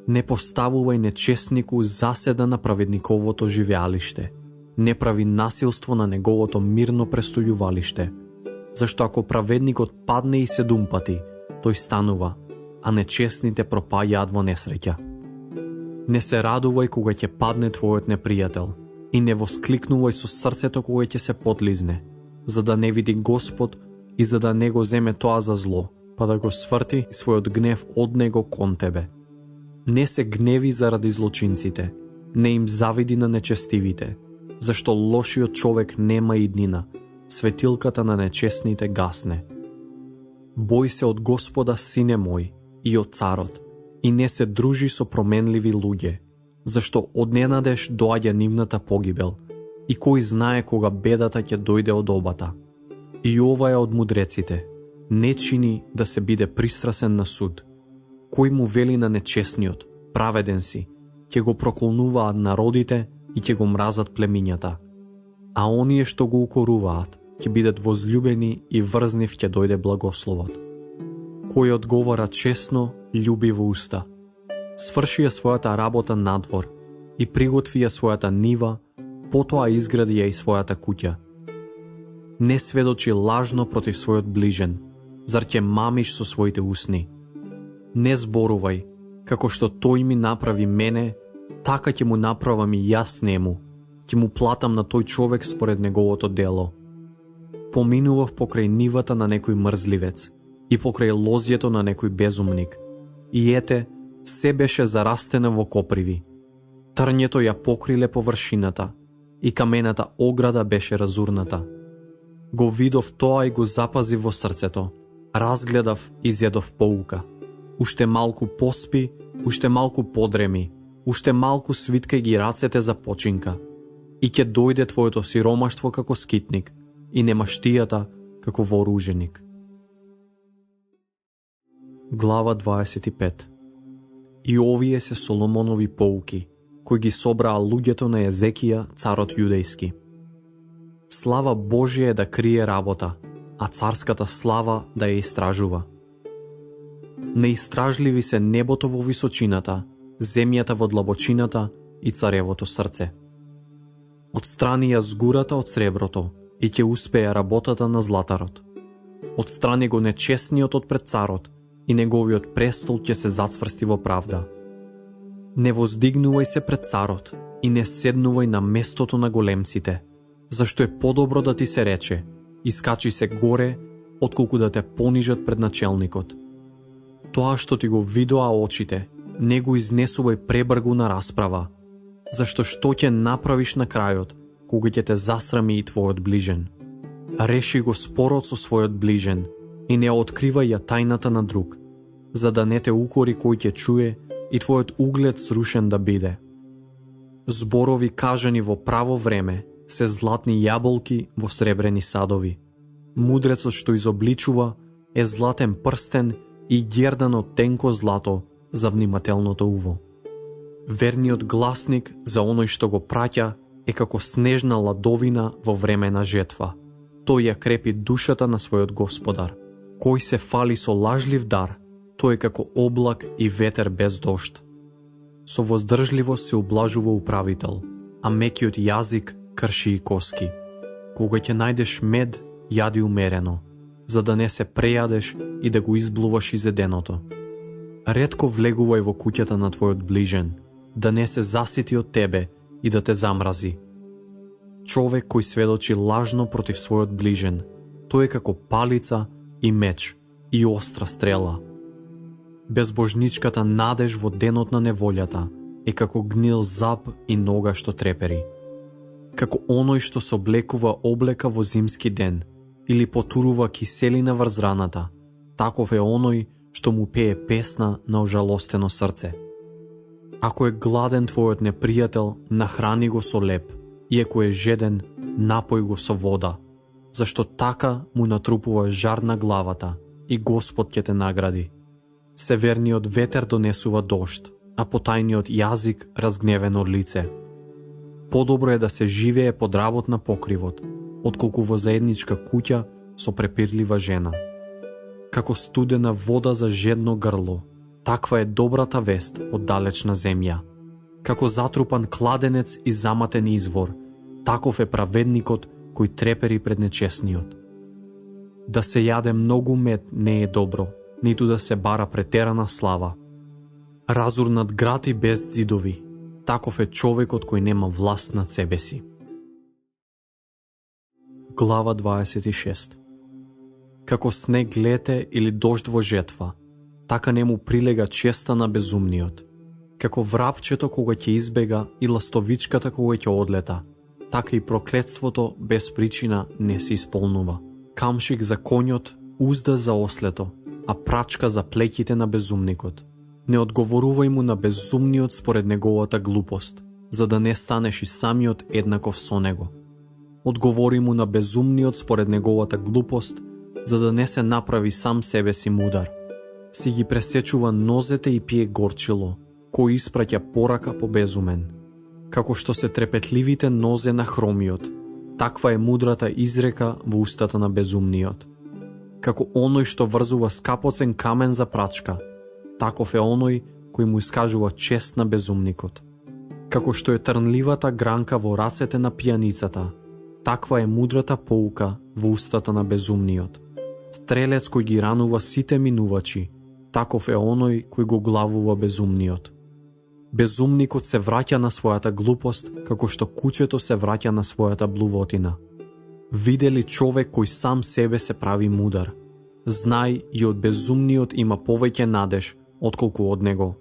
Не поставувај нечестнику заседа на праведниковото живеалиште. Не прави насилство на неговото мирно престојувалиште. Зашто ако праведникот падне и 7 пати, тој станува, а нечестните пропаѓаат во несреќа. Не се радувај кога ќе падне твојот непријател и не воскликнувај со срцето кога ќе се подлизне, за да не види Господ и за да не го земе тоа за зло, па да го сврти својот гнев од него кон тебе. Не се гневи заради злочинците, не им завиди на нечестивите, зашто лошиот човек нема иднина, светилката на нечестните гасне. Бој се од Господа, сине мој, и од царот, и не се дружи со променливи луѓе, зашто од ненадеж доаѓа нивната погибел, и кој знае кога бедата ќе дојде од обата. И ова е од мудреците, не чини да се биде пристрасен на суд. Кој му вели на нечестниот, праведен си, ќе го проколнуваат народите и ќе го мразат племињата. А оние што го укоруваат, ќе бидат возлюбени и врз нив ќе дојде благословот. Кој одговара честно, љуби во уста. Сврши ја својата работа надвор и приготви ја својата нива, потоа изгради ја и својата куќа. Не сведочи лажно против својот ближен, зар ќе мамиш со своите усни? Не зборувај, како што тој ми направи мене, така ќе му направам и јас нему, ќе му платам на тој човек според неговото дело. Поминував покрај нивата на некој мрзливец и покрај лозјето на некој безумник, и ете, се беше зарастено во коприви. Трњето ја покриле површината и камената ограда беше разурната. Го видов тоа и го запазив во срцето, разгледав и зедов поука. Уште малку поспи, уште малку подреми, уште малку свиткај ги рацете за починка. И ќе дојде твоето сиромаштво како скитник и немаштијата како вооруженик. Глава 25. И овие се Соломонови поуки, кои ги собраа луѓето на Езекија, царот јудејски. Слава Божја е да крие работа, а царската слава да ја истражува. Неистражливи се небото во височината, земјата во длабочината и царевото срце. Отстрани ја згурата од среброто и ќе успее работата на златарот. Отстрани го нечестниот од пред царот и неговиот престол ќе се зацврсти во правда. Не воздигнувај се пред царот и не седнувај на местото на големците, зашто е подобро да ти се рече, искачи се горе, отколку да те понижат пред начелникот. Тоа што ти го видоа очите, не го изнесувај пребргу на расправа, зашто што ќе направиш на крајот, кога ќе те засрами и твојот ближен. Реши го спорот со својот ближен и не откривај ја тајната на друг, за да не те укори кој ќе чуе и твојот углед срушен да биде. Зборови кажани во право време се златни јаболки во сребрени садови. Мудрецот што изобличува е златен прстен и ѓердан од тенко злато за внимателното уво. Верниот гласник за оној што го праќа е како снежна ладовина во време на жетва. Тој ја крепи душата на својот господар. Кој се фали со лажлив дар, тој е како облак и ветер без дожд. Со воздржливост се ублажува управител, а мекиот јазик крши и коски. Кога ќе најдеш мед, јади умерено, за да не се прејадеш и да го изблуваш изеденото. Ретко влегувај во куќата на твојот ближен, да не се засити од тебе и да те замрази. Човек кој сведочи лажно против својот ближен, тој е како палица и меч и остра стрела. Безбожничката надеж во денот на неволјата е како гнил зап и нога што трепери. Како оној што се облекува облека во зимски ден или потурува киселина врз раната, таков е оној што му пее песна на ожалостено срце. Ако е гладен твојот непријател, нахрани го со леп, и ако е жеден, напој го со вода, зашто така му натрупува жар на главата и Господ ќе те награди. Северниот ветер донесува дожд, а потајниот јазик разгневено лице. Подобро е да се живее под работ на покривот, отколку во заедничка куќа со препирлива жена. Како студена вода за жедно грло, таква е добрата вест од далечна земја. Како затрупан кладенец и заматен извор, таков е праведникот кој трепери пред нечесниот. Да се јаде многу мед не е добро, ниту да се бара претерана слава. Разурнат град и без ѕидови, таков е човекот кој нема власт над себе си. Глава 26. Како снег лете или дожд во жетва, така не му прилега честа на безумниот. Како врапчето кога ќе избега и ластовичката кога ќе одлета, така и проклетството без причина не се исполнува. Камшик за конјот, узда за ослето, а прачка за плеќите на безумникот. Не одговорувај му на безумниот според неговата глупост, за да не станеш и самиот еднаков со него. Одговори му на безумниот според неговата глупост, за да не се направи сам себе си мудар. Си ги пресечува нозете и пие горчило, кој испраќа порака по безумен. Како што се трепетливите нозе на хромиот, таква е мудрата изрека во устата на безумниот. Како оној што врзува скапоцен камен за прачка, таков е оној кој му искажува чест на безумникот. Како што е трнливата гранка во рацете на пијаницата, таква е мудрата поука во устата на безумниот. Стрелец кој ги ранува сите минувачи, таков е оној кој го главува безумниот. Безумникот се враќа на својата глупост, како што кучето се враќа на својата блувотина. Виде ли човек кој сам себе се прави мудар? Знај и од безумниот има повеќе надеж, отколку од него.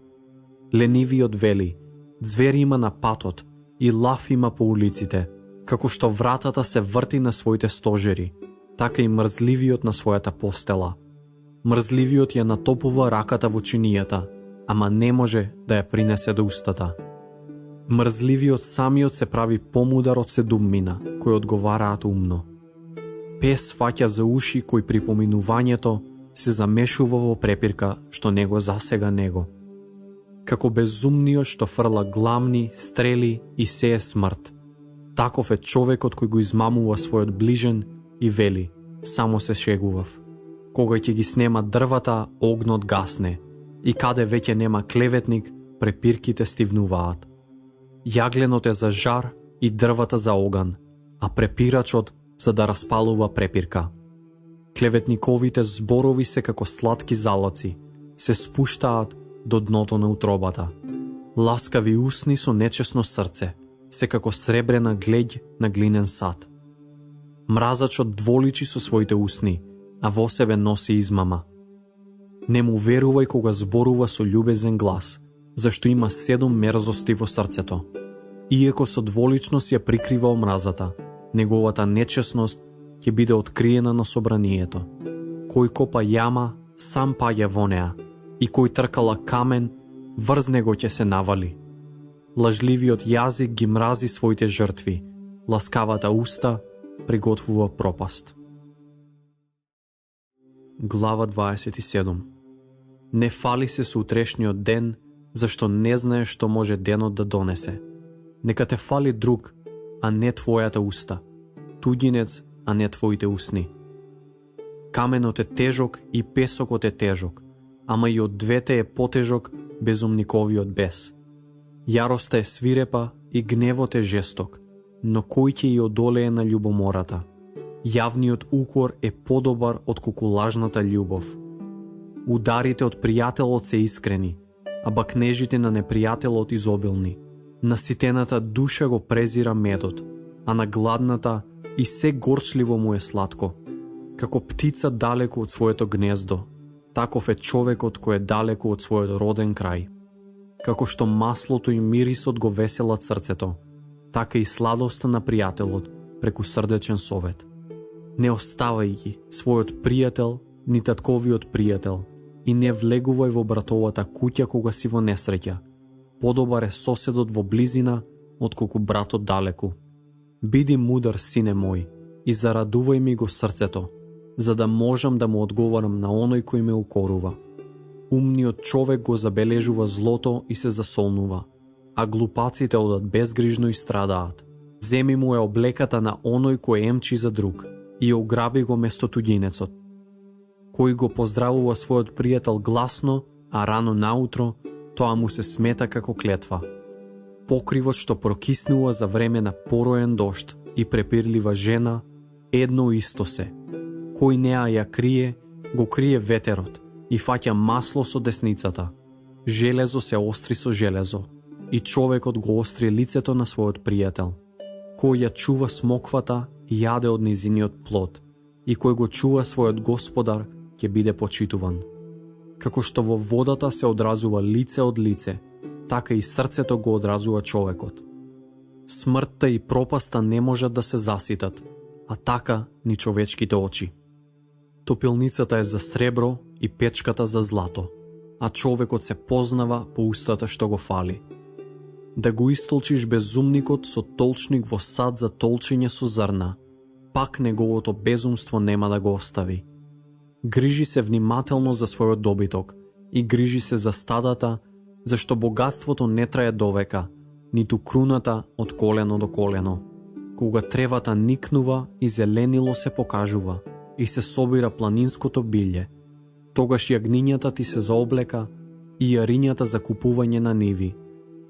Ленивиот вели, ѕвери има на патот и лав има по улиците, како што вратата се врти на своите стожери, така и мрзливиот на својата постела. Мрзливиот ја натопува раката во чинијата, ама не може да ја принесе до устата. Мрзливиот самиот се прави помудар од седуммина, кои одговараат умно. Пес фаќа за уши кој при поминувањето се замешува во препирка што него засега него. Како безумниот што фрла гламни, стрели и сее смрт, таков е човекот кој го измамува својот ближен и вели, само се шегував. Кога ќе ги снема дрвата, огнот гасне, и каде веќе нема клеветник, препирките стивнуваат. Јагленот е за жар и дрвата за оган, а препирачот за да распалува препирка. Клеветниковите зборови се како сладки залаци, се спуштаат до дното на утробата. Ласкави усни со нечесно срце, се како сребрена глеѓ на глинен сад. Мразачот дволичи со своите усни, а во себе носи измама. Не му верувај кога зборува со љубезен глас, зашто има 7 мерзости во срцето. Иеко со дволичност ја прикрива омразата, неговата нечесност ќе биде откриена на собранието. Кој копа јама, сам паѓа во неа, и кој тркала камен, врз него ќе се навали. Лажливиот јазик ги мрази своите жртви, ласкавата уста приготвува пропаст. Глава 27. Не фали се со утрешниот ден, зашто не знаеш што може денот да донесе. Нека те фали друг, а не твојата уста, туѓинец, а не твоите усни. Каменот е тежок и песокот е тежок, ама и од двете е потежок безумниковиот бес. Јароста е свирепа и гневот е жесток, но кој ќе и одолее на љубомората? Јавниот укор е подобар од кукулажната љубов. Ударите од пријателот се искрени, а бакнежите на непријателот изобилни. Наситената душа го презира медот, а на гладната и се горчливо му е сладко. Како птица далеку од своето гнездо, таков е човекот кој е далеку од својот роден крај. Како што маслото и мирисот го веселат срцето, така и сладоста на пријателот преку срдечен совет. Не оставај ги својот пријател ни татковиот пријател и не влегувај во братовата куќа кога си во несреќа. Подобар е соседот во близина отколку братот далеку. Биди мудар, сине мој, и зарадувај ми го срцето, за да можам да му одговарам на оној кој ме укорува. Умниот човек го забележува злото и се засолнува, а глупаците одат безгрижно и страдаат. Земи му е облеката на оној кој емчи за друг и ограби го место туѓинецот. Кој го поздравува својот пријател гласно, а рано наутро, тоа му се смета како клетва. Покривот што прокиснува за време на пороен дожд и препирлива жена, едно исто се. Кој неа ја крие, го крие ветерот и фаќа масло со десницата. Железо се остри со железо и човекот го остри лицето на својот пријател. Кој ја чува смоквата, јаде од низиниот плод, и кој го чува својот господар, ќе биде почитуван. Како што во водата се одразува лице од лице, така и срцето го одразува човекот. Смртта и пропаста не можат да се заситат, а така ни човечките очи. Топилницата е за сребро и печката за злато, а човекот се познава по устата што го фали. Да го истолчиш безумникот со толчник во сад за толчење со зрна, пак неговото безумство нема да го остави. Грижи се внимателно за својот добиток и грижи се за стадата, зашто богатството не трае довека, ниту круната од колено до колено. Кога тревата никнува и зеленило се покажува и се собира планинското билје, тогаш јагнињата ти се заоблека и јарињата за купување на ниви.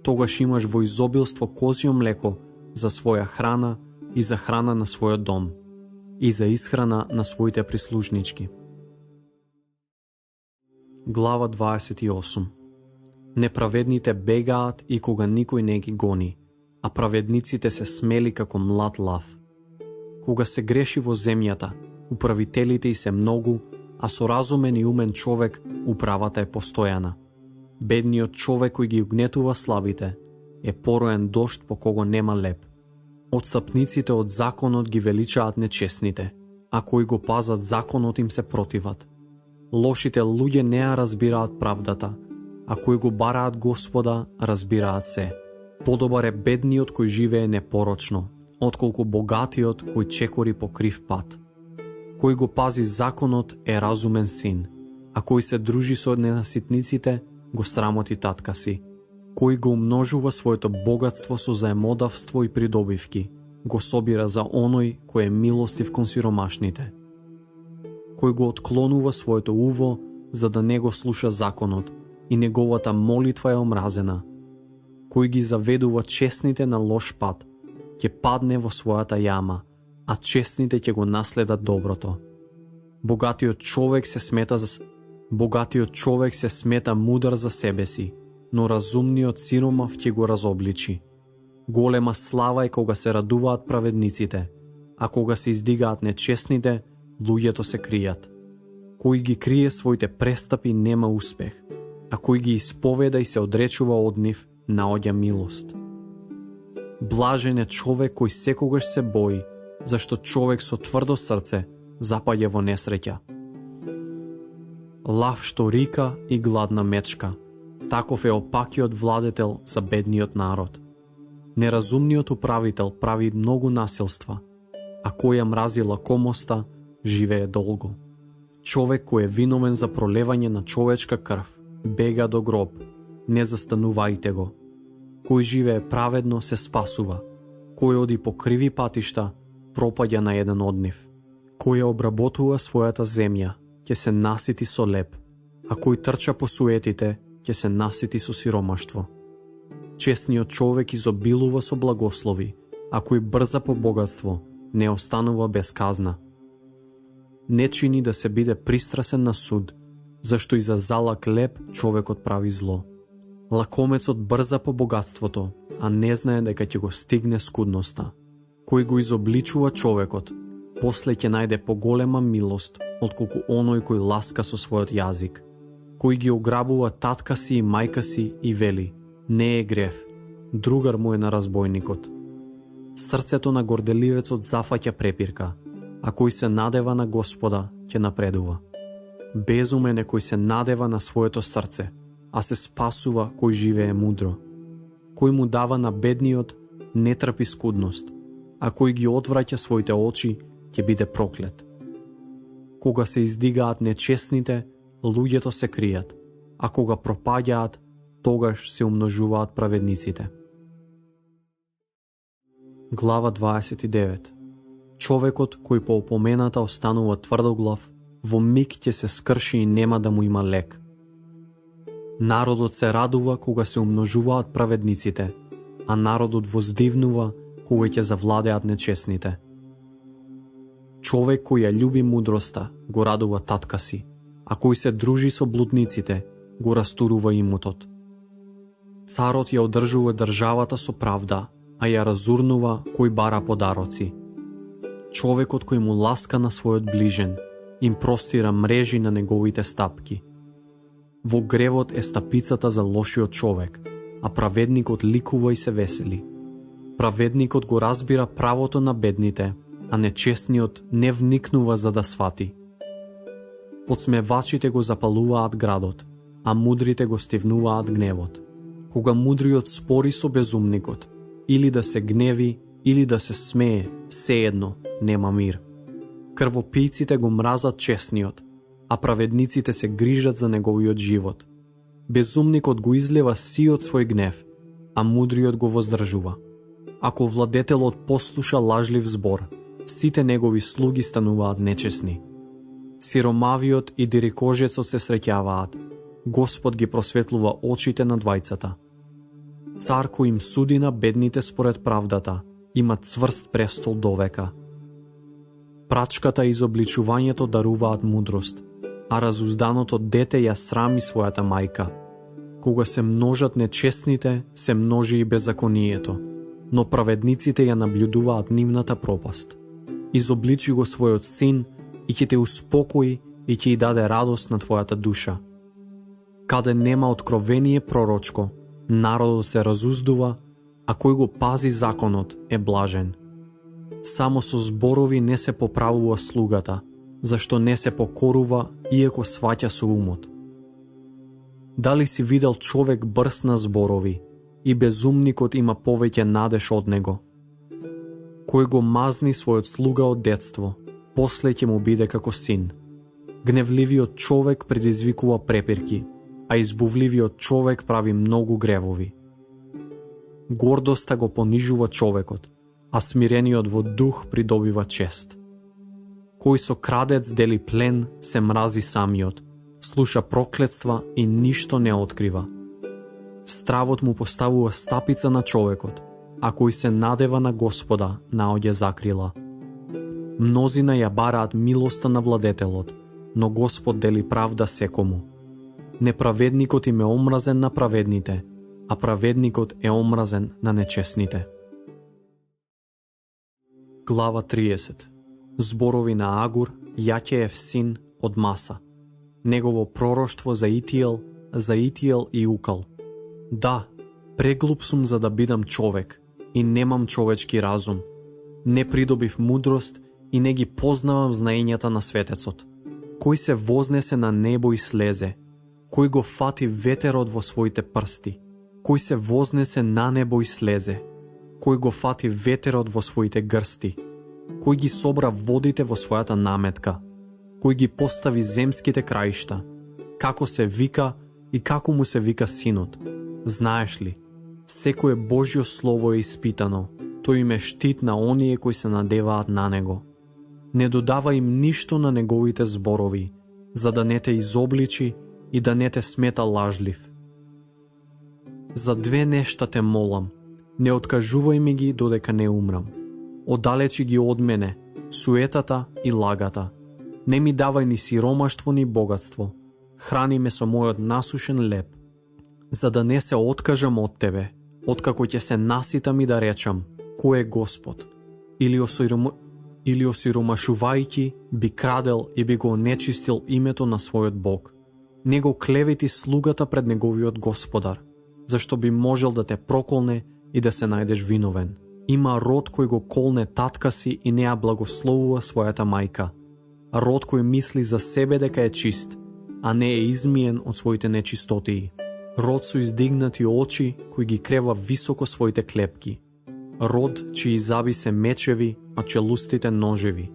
Тогаш имаш во изобилство козјо млеко за своја храна и за храна на својот дом и за исхрана на своите прислужнички. Глава 28. Неправедните бегаат и кога никој не ги гони, а праведниците се смели како млад лав. Кога се греши во земјата, управителите и се многу, а со разумен и умен човек управата е постојана. Бедниот човек кој ги угнетува слабите е пороен дожд по кого нема леп. Отстапниците од законот ги величаат нечесните, а кои го пазат законот им се противат. Лошите луѓе не ја разбираат правдата, а кои го бараат Господа разбираат се. Подобар е бедниот кој живее непорочно, отколку богатиот кој чекори по крив пат. Кој го пази законот е разумен син, а кој се дружи со ненаситниците го срамоти татка си. Кој го умножува своето богатство со заемодавство и придобивки, го собира за оној кој е милостив кон сиромашните. Кој го отклонува своето уво за да не го слуша законот и неговата молитва е омразена. Кој ги заведува честните на лош пат, ќе падне во својата јама, а честните ќе го наследат доброто. Богатиот човек се смета мудар за себе си, но разумниот сиромав ќе го разобличи. Голема слава е кога се радуваат праведниците, а кога се издигаат нечестните, луѓето се кријат. Кој ги крие своите престапи нема успех, а кој ги исповеда и се одречува од нив, наоѓа милост. Блажен е човек кој секогаш се бои, зашто човек со тврдо срце запаѓа во несреќа. Лав што рика и гладна мечка, таков е опакиот владетел за бедниот народ. Неразумниот управител прави многу насилства, а кој ја мрази лакомоста, живее долго. Човек кој е виновен за пролевање на човечка крв, бега до гроб, не застанувајте го. Кој живее праведно се спасува, кој оди по криви патишта, пропаѓа на еден од нив. Кој ја обработува својата земја, ќе се насити со леп, а кој трча по суетите, ќе се насити со сиромаштво. Честниот човек изобилува со благослови, а кој брза по богатство, не останува без казна. Не чини да се биде пристрасен на суд, зашто и за залак леп човекот прави зло. Лакомецот брза по богатството, а не знае дека ќе го стигне скудноста. Кој го изобличува човекот, после ќе најде поголема милост, отколку оној кој ласка со својот јазик. Кој ги ограбува татка си и мајка си и вели, не е грев, другар му е на разбойникот. Срцето на горделивецот зафаќа препирка, а кој се надева на Господа ќе напредува. Безумен е кој се надева на своето срце, а се спасува кој живее мудро. Кој му дава на бедниот, не трпи скудност, а кој ги одвраќа своите очи, ќе биде проклет. Кога се издигаат нечестните, луѓето се кријат, а кога пропаѓаат, тогаш се умножуваат праведниците. Глава 29. Човекот кој по опомената останува тврдоглав, во миг ќе се скрши и нема да му има лек. Народот се радува кога се умножуваат праведниците, а народот воздивнува кога ќе завладеат нечесните. Човек кој ја љуби мудроста, го радува татка си, а кој се дружи со блудниците, го растурува имотот. Царот ја одржува државата со правда, а ја разурнува кој бара подароци. Човекот кој му ласка на својот ближен, им простира мрежи на неговите стапки. Во гревот е стапицата за лошиот човек, а праведникот ликува и се весели. Праведникот го разбира правото на бедните, а нечестниот не вникнува за да свати. Подсмевачите го запалуваат градот, а мудрите го стивнуваат гневот. Кога мудриот спори со безумникот, или да се гневи, или да се смее, сеедно, нема мир. Крвопијците го мразат честниот, а праведниците се грижат за неговиот живот. Безумникот го излева сиот свој гнев, а мудриот го воздржува. Ако владетелот послуша лажлив збор, сите негови слуги стануваат нечесни. Сиромавиот и дирикожецот се среќаваат, Господ ги просветлува очите на двајцата. Цар кој им суди на бедните според правдата, има цврст престол довека. Прачката и изобличувањето даруваат мудрост, а разузданото дете ја срами својата мајка. Кога се множат нечестните, се множи и беззаконието, но праведниците ја наблюдуваат нивната пропаст. Изобличи го својот син и ќе те успокои и ќе ја даде радост на твојата душа. Каде нема откровение пророчко, народот се разуздува, а кој го пази законот е блажен. Само со зборови не се поправува слугата, зашто не се покорува иако сваќа со умот. Дали си видел човек брз на зборови и безумникот има повеќе надеж од него? Кој го мазни својот слуга од детство, после ќе му биде како син. Гневливиот човек предизвикува препирки, а избувливиот човек прави многу гревови. Гордоста го понижува човекот, а смирениот во дух придобива чест. Кој со крадец дели плен, се мрази самиот, слуша проклетства и ништо не открива. Стравот му поставува стапица на човекот, а кој се надева на Господа, наоѓа закрила. Мнозина ја бараат милоста на владетелот, но Господ дели правда секому. Неправедникот им е омразен на праведните, а праведникот е омразен на нечестните. Глава 30. Зборови на Агур, Јаќеев син од Маса. Негово пророштво за Итиел и Укал. Да, преглуп сум за да бидам човек и немам човечки разум. Не придобив мудрост и не ги познавам знаењата на светецот. Кој се вознесе на небо и слезе? Кој го фати ветерот во своите прсти? Кој се вознесе на небо и слезе? Кој го фати ветерот во своите грсти? Кој ги собра водите во својата наметка? Кој ги постави земските краишта? Како се вика и како му се вика синот? Знаеш ли, секое Божјо слово е испитано, тој им е штит на оние кои се надеваат на него. Не додава им ништо на неговите зборови, за да не те изобличи и да не те смета лажлив. За две нешта те молам, не откажувај ми ги додека не умрам. Оддалечи ги од мене, суетата и лагата. Не ми давај ни сиромаштво ни богатство. Храни ме со мојот насушен леб, за да не се откажам од тебе, откако ќе се наситам и да речам, кој е Господ? Или осиромашувајќи би крадел и би го онечистил името на својот Бог. Не го клевети слугата пред неговиот Господар, зашто би можел да те проколне и да се најдеш виновен. Има род кој го колне татка си и не ја благословува својата мајка. Род кој мисли за себе дека е чист, а не е измиен од своите нечистотии. Род со издигнати очи кој ги крева високо своите клепки. Род чии заби се мечеви, а челустите ножеви,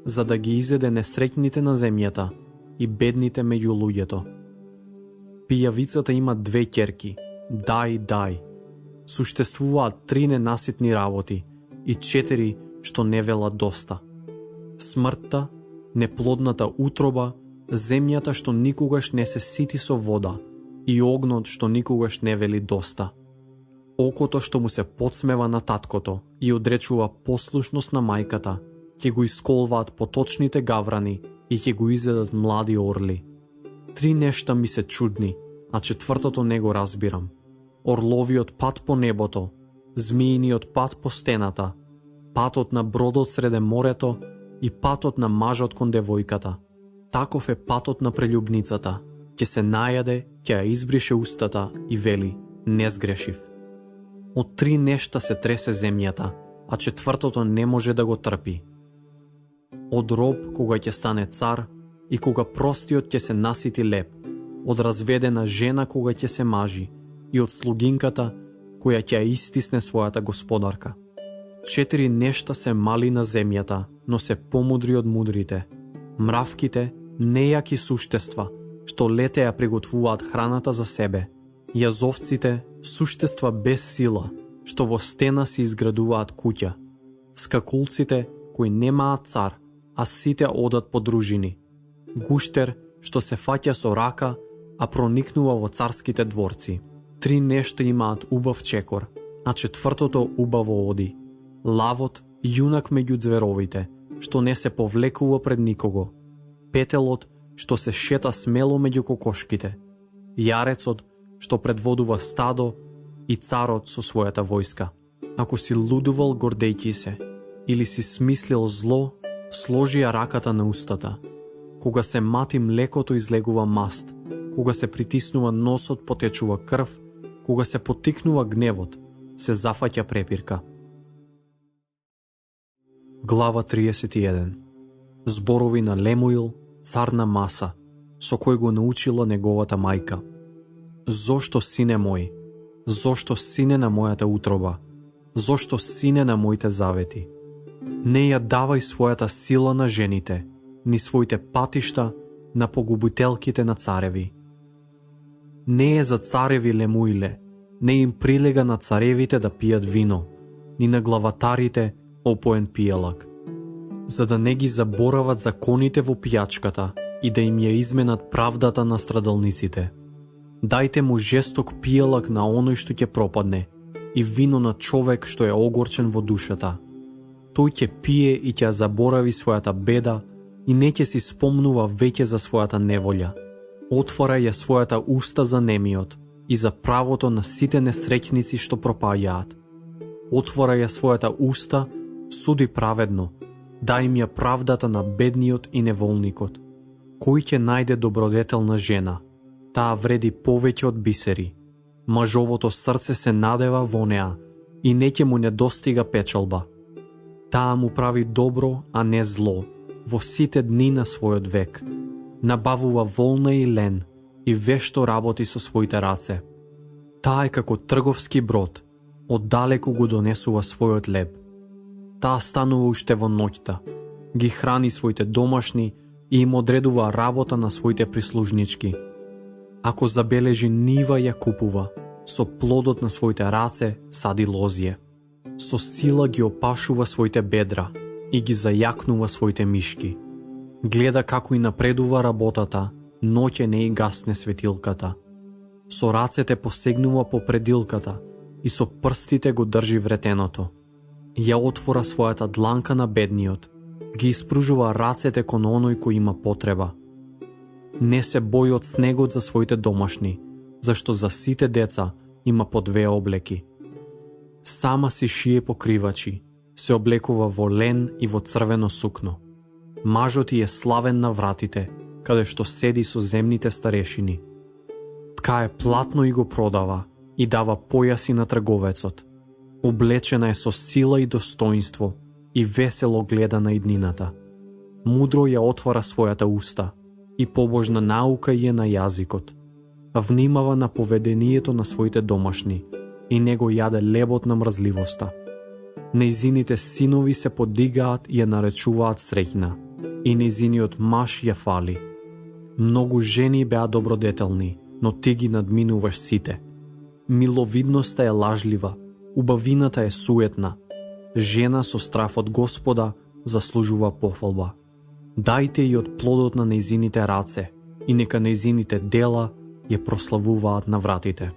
за да ги изеде несреќните на земјата и бедните меѓу луѓето. Пијавицата има 2 ќерки, дај. Суштествуваат 3 ненаситни работи и 4 што не велат доста. Смртта, неплодната утроба, земјата што никогаш не се сити со вода и огнот што никогаш не вели доста. Окото што му се подсмева на таткото и одречува послушност на мајката, ќе го исколваат поточните гаврани и ќе го изедат млади орли. 3 нешта ми се чудни, а 4-тото не го разбирам. Орловиот пат по небото, змииниот пат по стената, патот на бродот среде морето и патот на мажот кон девојката. Таков е патот на прелюбницата. Ќе се најаде, ќе ја избрише устата и вели, не сгрешив. Од 3 нешта се тресе земјата, а 4-тото не може да го трпи. Од роб кога ќе стане цар и кога простиот ќе се насити леп, од разведена жена кога ќе се мажи и од слугинката која ќе ја истисне својата господарка. 4 нешта се мали на земјата, но се помудри од мудрите. Мравките, нејаки суштества, што лете ја приготвуваат храната за себе. Јазовците, суштества без сила, што во стена си изградуваат куќа. Скакулците, кои немаат цар, а сите одат по дружини. Гуштер, што се фаќа со рака, а проникнува во царските дворци. 3 нешта имаат убав чекор, а 4-тото убаво оди. Лавот, јунак меѓу зверовите, што не се повлекува пред никого. Петелот, што се шета смело меѓу кокошките. Јарецот, што предводува стадо, и царот со својата војска. Ако си лудувал гордејќи се, или си смислил зло, сложи ја раката на устата. Кога се мати млекото излегува маст, кога се притиснува носот потечува крв, кога се потикнува гневот, се зафаќа препирка. Глава 31. Зборови на Лемуил, цар на Маса, со кој го научила неговата мајка. Зошто, сине мој? Зошто, сине на мојата утроба? Зошто, сине на моите завети? Не ја давај својата сила на жените, ни своите патишта на погубителките на цареви. Не е за цареви, Лемуиле, не им прилега на царевите да пијат вино, ни на главатарите опоен пијалак, за да не ги заборават законите во пијачката и да им ја изменат правдата на страдалниците. Дајте му жесток пијалак на оној што ќе пропадне и вино на човек што е огорчен во душата. Тој ќе пие и ќе заборави својата беда и не ќе си спомнува веќе за својата неволја. Отвора ја својата уста за немиот и за правото на сите несреќници што пропаѓаат. Отвора ја својата уста, суди праведно, дај им ја правдата на бедниот и неволникот. Кој ќе најде добродетелна жена? Таа вреди повеќе од бисери. Мажовото срце се надева во неа и не ќе му недостига печалба. Таа му прави добро, а не зло, во сите дни на својот век. Набавува волна и лен и вешто работи со своите раце. Таа е како трговски брод, оддалеку го донесува својот леб. Таа станува уште во ноќта, ги храни своите домашни и им одредува работа на своите прислужнички. Ако забележи нива ја купува, со плодот на своите раце сади лозје. Со сила ги опашува своите бедра и ги зајакнува своите мишки. Гледа како и напредува работата, ноќе не и гасне светилката. Со рацете посегнува по предилката и со прстите го држи вретеното. Ја отвора својата дланка на бедниот, ги испружува рацете кон оној кој има потреба. Не се бои од снегот за своите домашни, зашто за сите деца има по 2 облеки. Сама си шие покривачи, се облекува во лен и во црвено сукно. Мажот е славен на вратите, каде што седи со земните старешини. Ткае платно и го продава, и дава појаси на трговецот. Облечена е со сила и достоинство, и весело гледа на иднината. Мудро ја отвара својата уста, и побожна наука е на јазикот. Внимава на поведението на своите домашни, и не го јаде лебот на мрзливоста. Нејзините синови се подигаат и ја наречуваат среќна, и нејзиниот маж ја фали. Многу жени беа добродетелни, но ти ги надминуваш сите. Миловидноста е лажлива, убавината е суетна. Жена со страф од Господа заслужува пофалба. Дајте и од плодот на нејзините раце, и нека нејзините дела ја прославуваат на вратите.